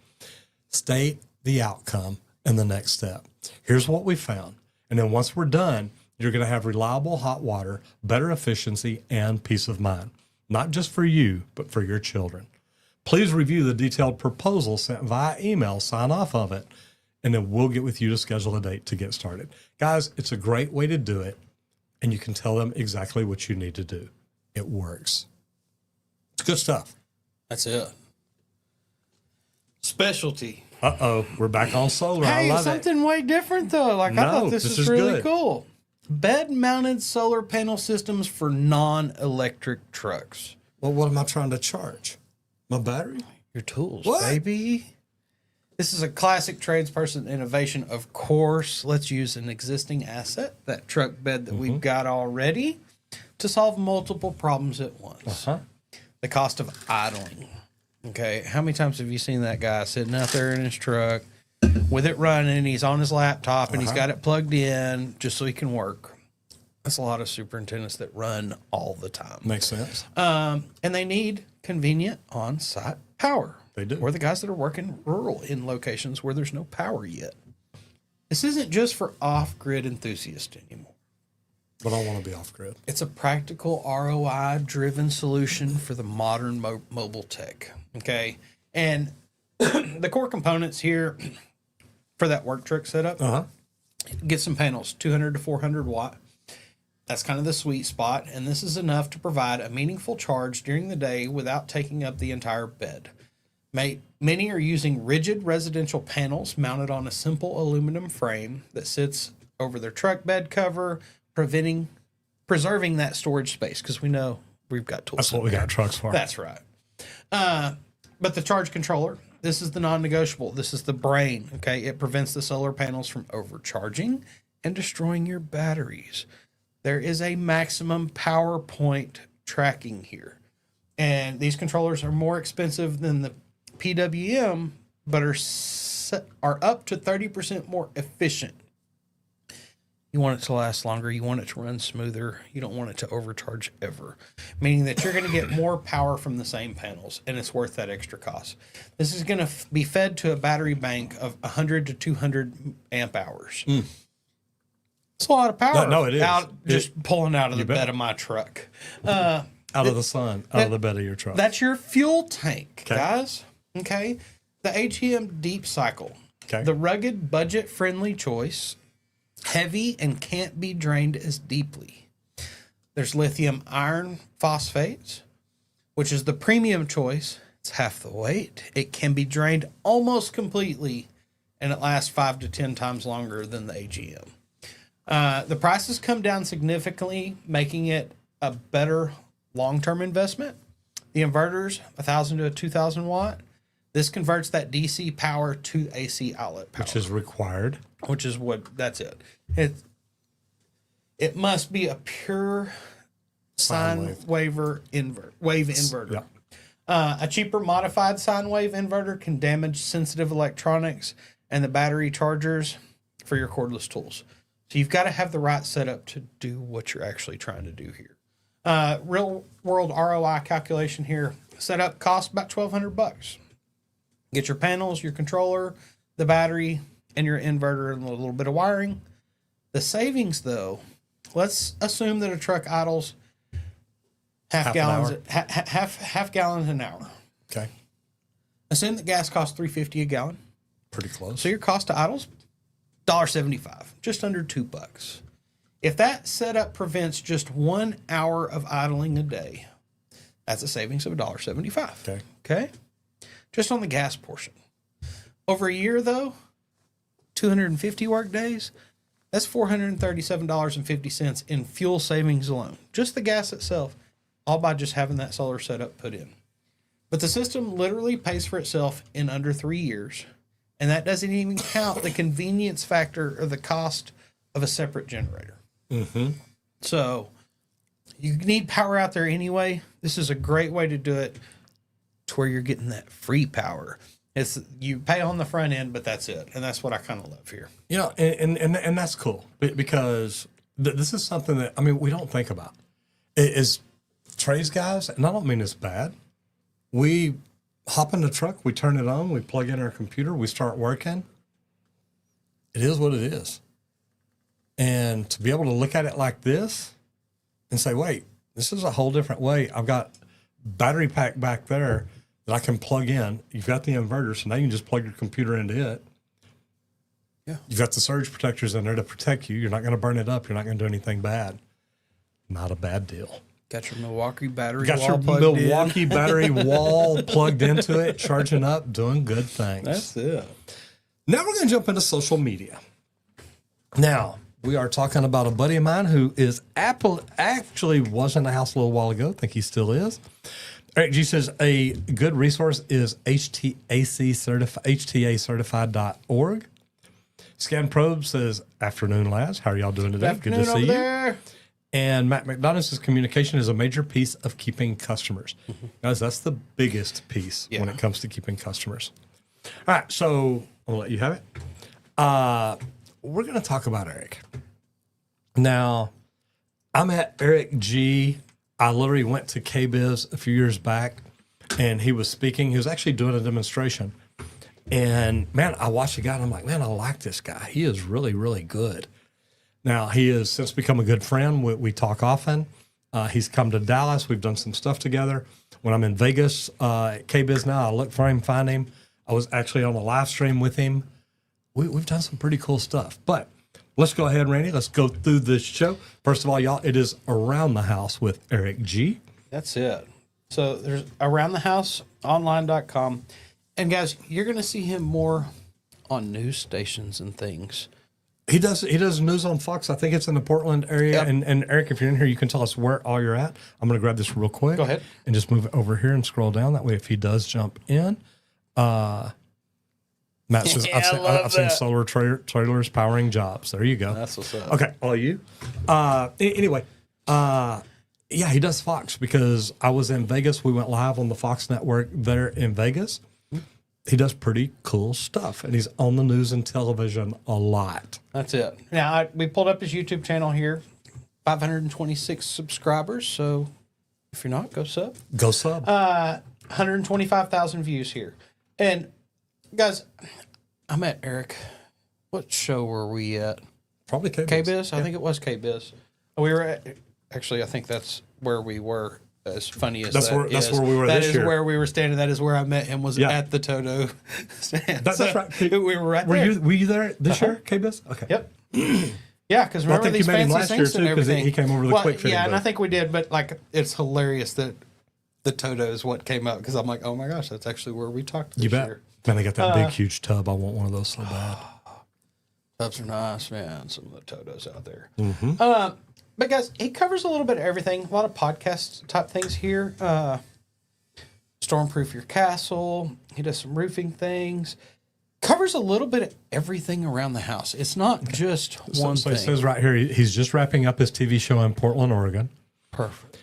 State the outcome and the next step. Here's what we found. And then once we're done, you're going to have reliable hot water, better efficiency, and peace of mind. Not just for you, but for your children. Please review the detailed proposal sent via email, sign off of it, and then we'll get with you to schedule a date to get started. Guys, it's a great way to do it, and you can tell them exactly what you need to do. It works. It's good stuff. That's it. Specialty. Uh-oh, we're back on solar. I Hey, love it. something way different though. Like I No, thought this this was is really good. cool. Bed-mounted solar panel systems for non-electric trucks. Well, what am I trying to charge? My battery? Your tools, What? baby. This is a classic tradesperson innovation. Of course, let's use an existing asset, that truck bed that we've got already. to solve multiple problems at once. Huh? The cost of idling. Okay, how many times have you seen that guy sitting out there in his truck with it running? He's on his laptop and he's got it plugged in just so he can work. That's a lot of superintendents that run all the time. Makes sense. And they need convenient on-site power. They do. Or the guys that are working rural in locations where there's no power yet. This isn't just for off-grid enthusiasts anymore. But I want to be off grid. It's a practical ROI-driven solution for the modern mobile tech. Okay, and the core components here for that work truck setup: get some panels, 200 to 400 watt. That's kind of the sweet spot, and this is enough to provide a meaningful charge during the day without taking up the entire bed. Many are using rigid residential panels mounted on a simple aluminum frame that sits over their truck bed cover, preserving that storage space, because we know we've got tools. That's what we got trucks for. That's right. But the charge controller, this is the non-negotiable. This is the brain. Okay, it prevents the solar panels from overcharging and destroying your batteries. There is a maximum power point tracking here, and these controllers are more expensive than the PWM, but are up to 30% more efficient. You want it to last longer. You want it to run smoother. You don't want it to overcharge ever, meaning that you're going to get more power from the same panels, and it's worth that extra cost. This is going to be fed to a battery bank of 100 to 200 amp hours. It's a lot of power. No, it is. Pulling out of the bed of my truck. Out of the sun, out of the bed of your truck. That's your fuel tank, guys. Okay. The ATM Deep Cycle. Okay. The rugged, budget-friendly choice. Heavy and can't be drained as deeply. There's lithium iron phosphates, which is the premium choice. It's half the weight. It can be drained almost completely, and it lasts 5 to 10 times longer than the AGM. The prices come down significantly, making it a better long-term investment. The inverters, 1,000 to 2,000 watt. This converts that DC power to AC outlet power. Which is required. Which is what, that's it. It must be a pure sine wave inverter. Yeah. A cheaper modified sine wave inverter can damage sensitive electronics and the battery chargers for your cordless tools. So you've got to have the right setup to do what you're actually trying to do here. Real world ROI calculation here. Setup costs about $1,200. Get your panels, your controller, the battery, and your inverter, and a little bit of wiring. The savings, though, let's assume that a truck idles half gallons an hour. Okay. Assume that gas costs $3.50 a gallon. Pretty close. So your cost to idles, $1.75, just under $2. If that setup prevents just 1 hour of idling a day, that's a savings of $1.75. Okay. Okay. Just on the gas portion. Over a year, though, 250 work days, that's $437.50 in fuel savings alone. Just the gas itself, all by just having that solar setup put in. But the system literally pays for itself in under 3 years, and that doesn't even count the convenience factor or the cost of a separate generator. Mm-hmm. So you need power out there anyway. This is a great way to do it to where you're getting that free power. It's you pay on the front end, but that's it. And that's what I kind of love here. You know, and that's cool because this is something that, I mean, we don't think about. As trades guys, and I don't mean it's bad, we hop in the truck, we turn it on, we plug in our computer, we start working. It is what it is. And to be able to look at it like this and say, wait, this is a whole different way. I've got battery pack back there that I can plug in. You've got the inverter, so now you can just plug your computer into it. Yeah. You've got the surge protectors in there to protect you. You're not going to burn it up. You're not going to do anything bad. Not a bad deal. Got your Milwaukee battery Got wall your plugged Milwaukee in. battery wall plugged into it, charging up, doing good things. That's it. Now we're going to jump into social media. Now, we are talking about a buddy of mine who is actually was in the house a little while ago. I think he still is. Eric G says a good resource is HTA certified.org. Scan Probe says, afternoon, lads. How are y'all doing today? Afternoon Good to see over you. there. And Matt McDonough says communication is a major piece of keeping customers. Guys, that's the biggest piece when it comes to keeping customers. All right, so I'll let you have it. We're going to talk about Eric. Now, I met Eric G. I literally went to KBIS a few years back, and he was speaking. He was actually doing a demonstration. And, man, I watched the guy, and I'm like, man, I like this guy. He is really, really good. Now, he has since become a good friend. We talk often. He's come to Dallas. We've done some stuff together. When I'm in Vegas at KBIS now, I look for him, find him. I was actually on a live stream with him. We've done some pretty cool stuff. But let's go ahead, Randy. Let's go through this show. First of all, y'all, it is Around the House with Eric G. That's it. So there's aroundthehouseonline.com. And guys, you're going to see him more on news stations and things. He does news on Fox. I think it's in the Portland area. Yep. And Eric, if you're in here, you can tell us where all you're at. I'm going to grab this real quick. Go ahead. And just move it over here and scroll down. That way, if he does jump in, Matt says, I've seen solar trailers powering jobs. There you go. That's what's up. Okay, all you. Anyway, yeah, he does Fox because I was in Vegas. We went live on the Fox network there in Vegas. He does pretty cool stuff, and he's on the news and television a lot. That's it. Now, we pulled up his YouTube channel here, 526 subscribers. So if you're not, go sub. Go sub. 125,000 views here. And guys, I met Eric. What show were we at? Probably KBIS. KBIS? I think it was KBIS. We were at, actually, I think that's where we were. As funny as that's where we were. That is year. where we were standing. That is where I met him. Was at the Toto stand. That's right. We were right there. Were you there this year, KBIS? Okay. Yep. Yeah, because remember I think these you met him fancy last year sinks too, and because everything. he came over to the quick fitting. Yeah, and booth. I think we did, but like it's hilarious that the Toto is what came up because I'm like, oh my gosh, that's actually where we talked this You bet. year. Man, they got that big, huge tub. I want one of those so bad. Tubs are nice, man. Some of the Totos out there. Mm-hmm. But guys, he covers a little bit of everything. A lot of podcast type things here. Stormproof your castle. He does some roofing things. Covers a little bit of everything around the house. It's not just one So thing. it says right here, he's just wrapping up his TV show in Portland, Oregon. Perfect.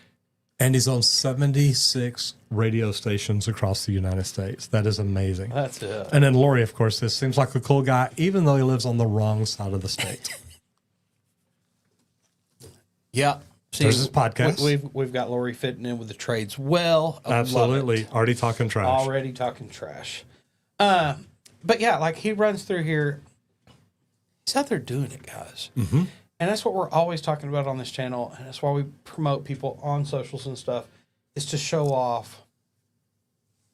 And he's on 76 radio stations across the United States. That is amazing. That's it. And then Lori, of course, this seems like a cool guy, even though he lives on the wrong side of the state. Yeah. See, There's his podcast. We've got Lori fitting in with the trades well. I love Absolutely. it. Already talking trash. Already talking trash. But yeah, like he runs through here. He's out there doing it, guys. Mm-hmm. And that's what we're always talking about on this channel. And that's why we promote people on socials and stuff, is to show off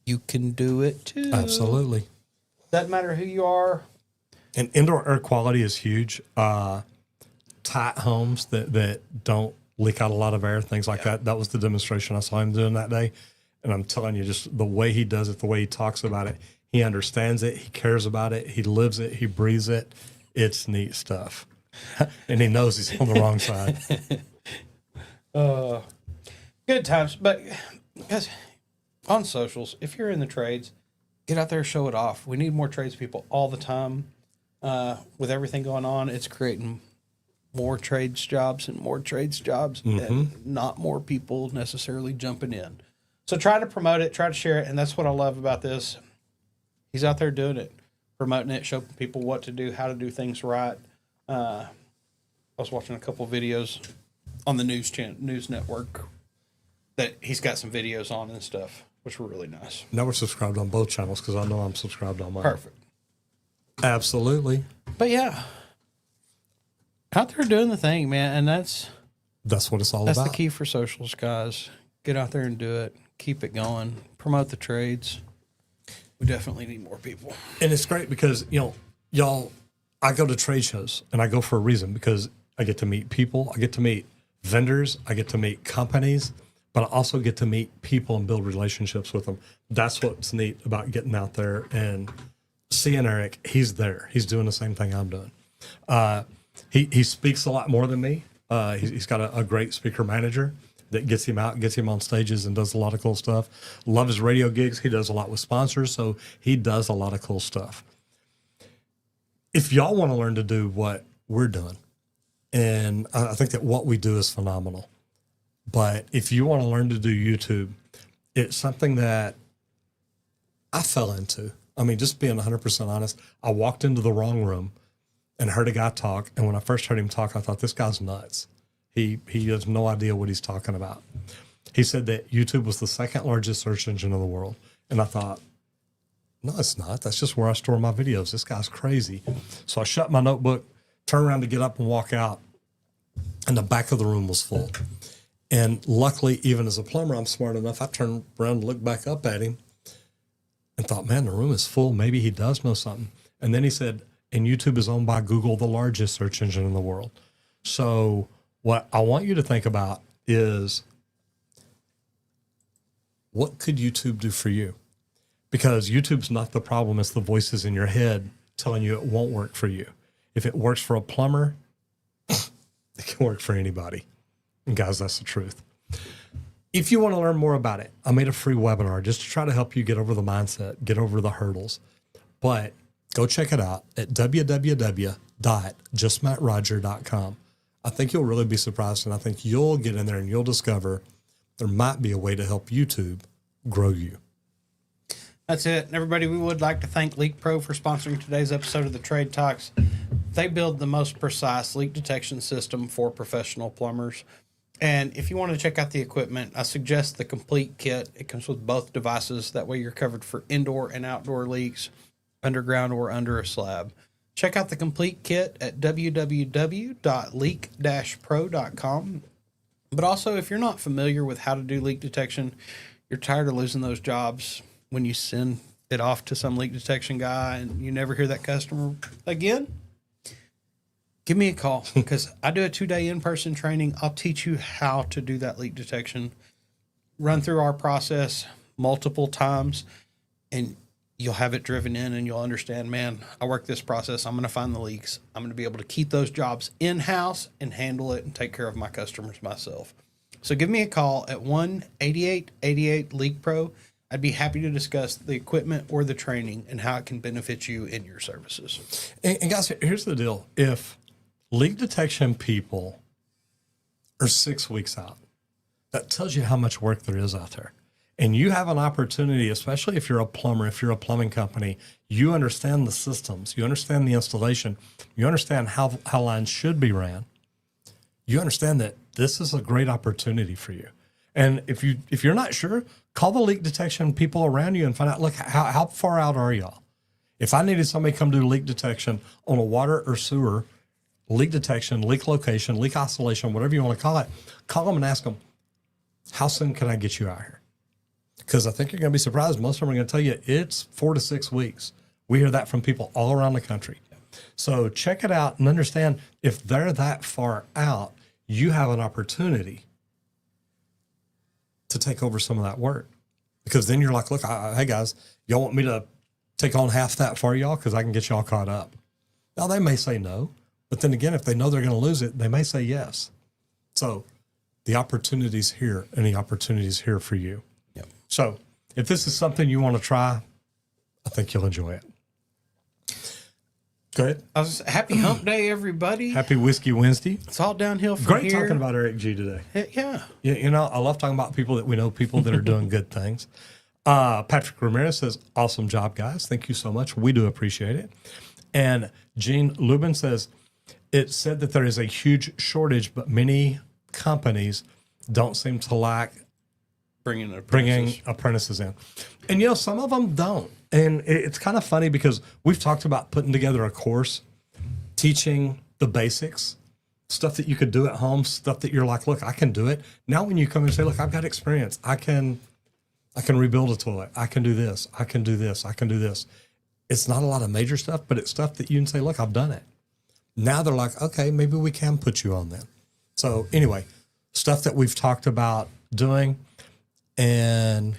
you can do it too. Absolutely. Doesn't matter who you are. And indoor air quality is huge. Tight homes that don't leak out a lot of air, things like that. That was the demonstration I saw him doing that day. And I'm telling you, just the way he does it, the way he talks about it, he understands it, he cares about it, he lives it, he breathes it. It's neat stuff. And he knows he's on the wrong side. Good times. But guys, on socials, if you're in the trades, get out there, show it off. We need more tradespeople all the time. With everything going on, it's creating more trades jobs and not more people necessarily jumping in. So try to promote it, try to share it, and that's what I love about this. He's out there doing it, promoting it, showing people what to do, how to do things right. I was watching a couple of videos on the news network that he's got some videos on and stuff, which were really nice. Now we're subscribed on both channels because I know I'm subscribed on mine. Perfect. Absolutely. But yeah, out there doing the thing, man, and that's what it's all about. the key for socials, guys. Get out there and do it. Keep it going. Promote the trades. We definitely need more people. And it's great because, y'all, I go to trade shows and I go for a reason because I get to meet people. I get to meet vendors. I get to meet companies, but I also get to meet people and build relationships with them. That's what's neat about getting out there and seeing Eric. He's there. He's doing the same thing I'm doing. He speaks a lot more than me. He's got a great speaker manager that gets him out, gets him on stages, and does a lot of cool stuff. Love his radio gigs. He does a lot with sponsors, so he does a lot of cool stuff. If y'all want to learn to do what we're doing, And I think that what we do is phenomenal. But if you want to learn to do YouTube, it's something that I fell into. I mean, just being 100% honest, I walked into the wrong room and heard a guy talk. And when I first heard him talk, I thought, this guy's nuts. He has no idea what he's talking about. He said that YouTube was the second largest search engine in the world. And I thought, no, it's not. That's just where I store my videos. This guy's crazy. So I shut my notebook, turned around to get up and walk out, and the back of the room was full. And luckily, even as a plumber, I'm smart enough. I turned around and looked back up at him and thought, man, the room is full. Maybe he does know something. And then he said, and YouTube is owned by Google, the largest search engine in the world. So what I want you to think about is, what could YouTube do for you? Because YouTube's not the problem. It's the voices in your head telling you it won't work for you. If it works for a plumber, it can work for anybody. And guys, that's the truth. If you want to learn more about it, I made a free webinar just to try to help you get over the mindset, get over the hurdles. But go check it out at www.justmattroger.com. I think you'll really be surprised, and I think you'll get in there and you'll discover there might be a way to help YouTube grow you. That's it. Everybody, we would like to thank Leak Pro for sponsoring today's episode of the Trade Talks. They build the most precise leak detection system for professional plumbers. And if you want to check out the equipment, I suggest the complete kit. It comes with both devices. That way you're covered for indoor and outdoor leaks, underground or under a slab. Check out the complete kit at www.leak-pro.com. But also, if you're not familiar with how to do leak detection, you're tired of losing those jobs when you send it off to some leak detection guy and you never hear that customer again, give me a call, because I do a 2-day in-person training. I'll teach you how to do that leak detection, run through our process multiple times, and you'll have it driven in and you'll understand, man, I work this process. I'm going to find the leaks. I'm going to be able to keep those jobs in-house and handle it and take care of my customers myself. So give me a call at 1-8888-LEAK-PRO. I'd be happy to discuss the equipment or the training and how it can benefit you in your services. And guys, here's the deal. If leak detection people are 6 weeks out, that tells you how much work there is out there. And you have an opportunity, especially if you're a plumber, if you're a plumbing company, you understand the systems, you understand the installation, you understand how lines should be ran. You understand that this is a great opportunity for you. And if you're not sure, call the leak detection people around you and find out, look, how far out are y'all? If I needed somebody to come do leak detection on a water or sewer, leak detection, leak location, leak isolation, whatever you want to call them and ask them, how soon can I get you out here? Because I think you're going to be surprised. Most of them are going to tell you it's 4 to 6 weeks. We hear that from people all around the country. So check it out and understand, if they're that far out, you have an opportunity to take over some of that work. Because then you're like, look, hey guys, y'all want me to take on half that for y'all? Because I can get y'all caught up. Now they may say no, but then again, if they know they're going to lose it, they may say yes. So the opportunity's here, and the opportunity's here for you. Yep. So if this is something you want to try, I think you'll enjoy it. Go ahead. Happy Hump Day, everybody. Happy Whiskey Wednesday. It's all downhill from Great here. talking about Eric G today. Yeah. You know, I love talking about people that we know, people that are doing good things. Patrick Ramirez says, awesome job, guys. Thank you so much. We do appreciate it. And Gene Lubin says, it said that there is a huge shortage, but many companies don't seem to lack Bringing apprentices in. And, you know, some of them don't. And it's kind of funny because we've talked about putting together a course, teaching the basics, stuff that you could do at home, stuff that you're like, look, I can do it. Now when you come and say, look, I've got experience. I can rebuild a toilet. I can do this. I can do this. I can do this. It's not a lot of major stuff, but it's stuff that you can say, look, I've done it. Now they're like, okay, maybe we can put you on then. So anyway, stuff that we've talked about doing. And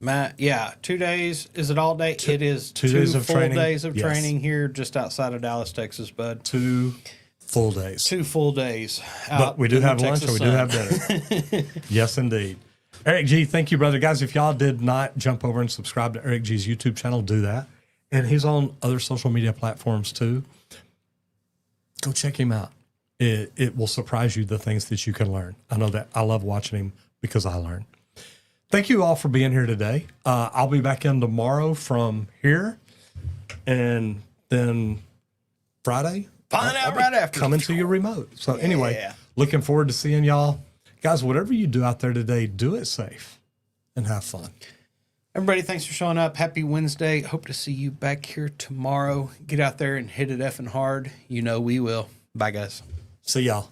Matt, 2 days. Is it all day? It is 2 days of full training. days of Yes. training here just outside of Dallas, Texas, bud. 2 full days. 2 full days. But we do in the have lunch and Texas we do sun. have dinner. Yes, indeed. Eric G, thank you, brother. Guys, if y'all did not jump over and subscribe to Eric G's YouTube channel, do that. And he's on other social media platforms too. Go check him out. it will surprise you the things that you can learn. I know that I love watching him because I learn. Thank you all for being here today. I'll be back in tomorrow from here, and then Friday. Find I'll out be right after. coming to you remote. So anyway, Yeah. looking forward to seeing y'all. Guys, whatever you do out there today, do it safe and have fun. Everybody, thanks for showing up. Happy Wednesday. Hope to see you back here tomorrow. Get out there and hit it effing hard. You know we will. Bye, guys. See y'all.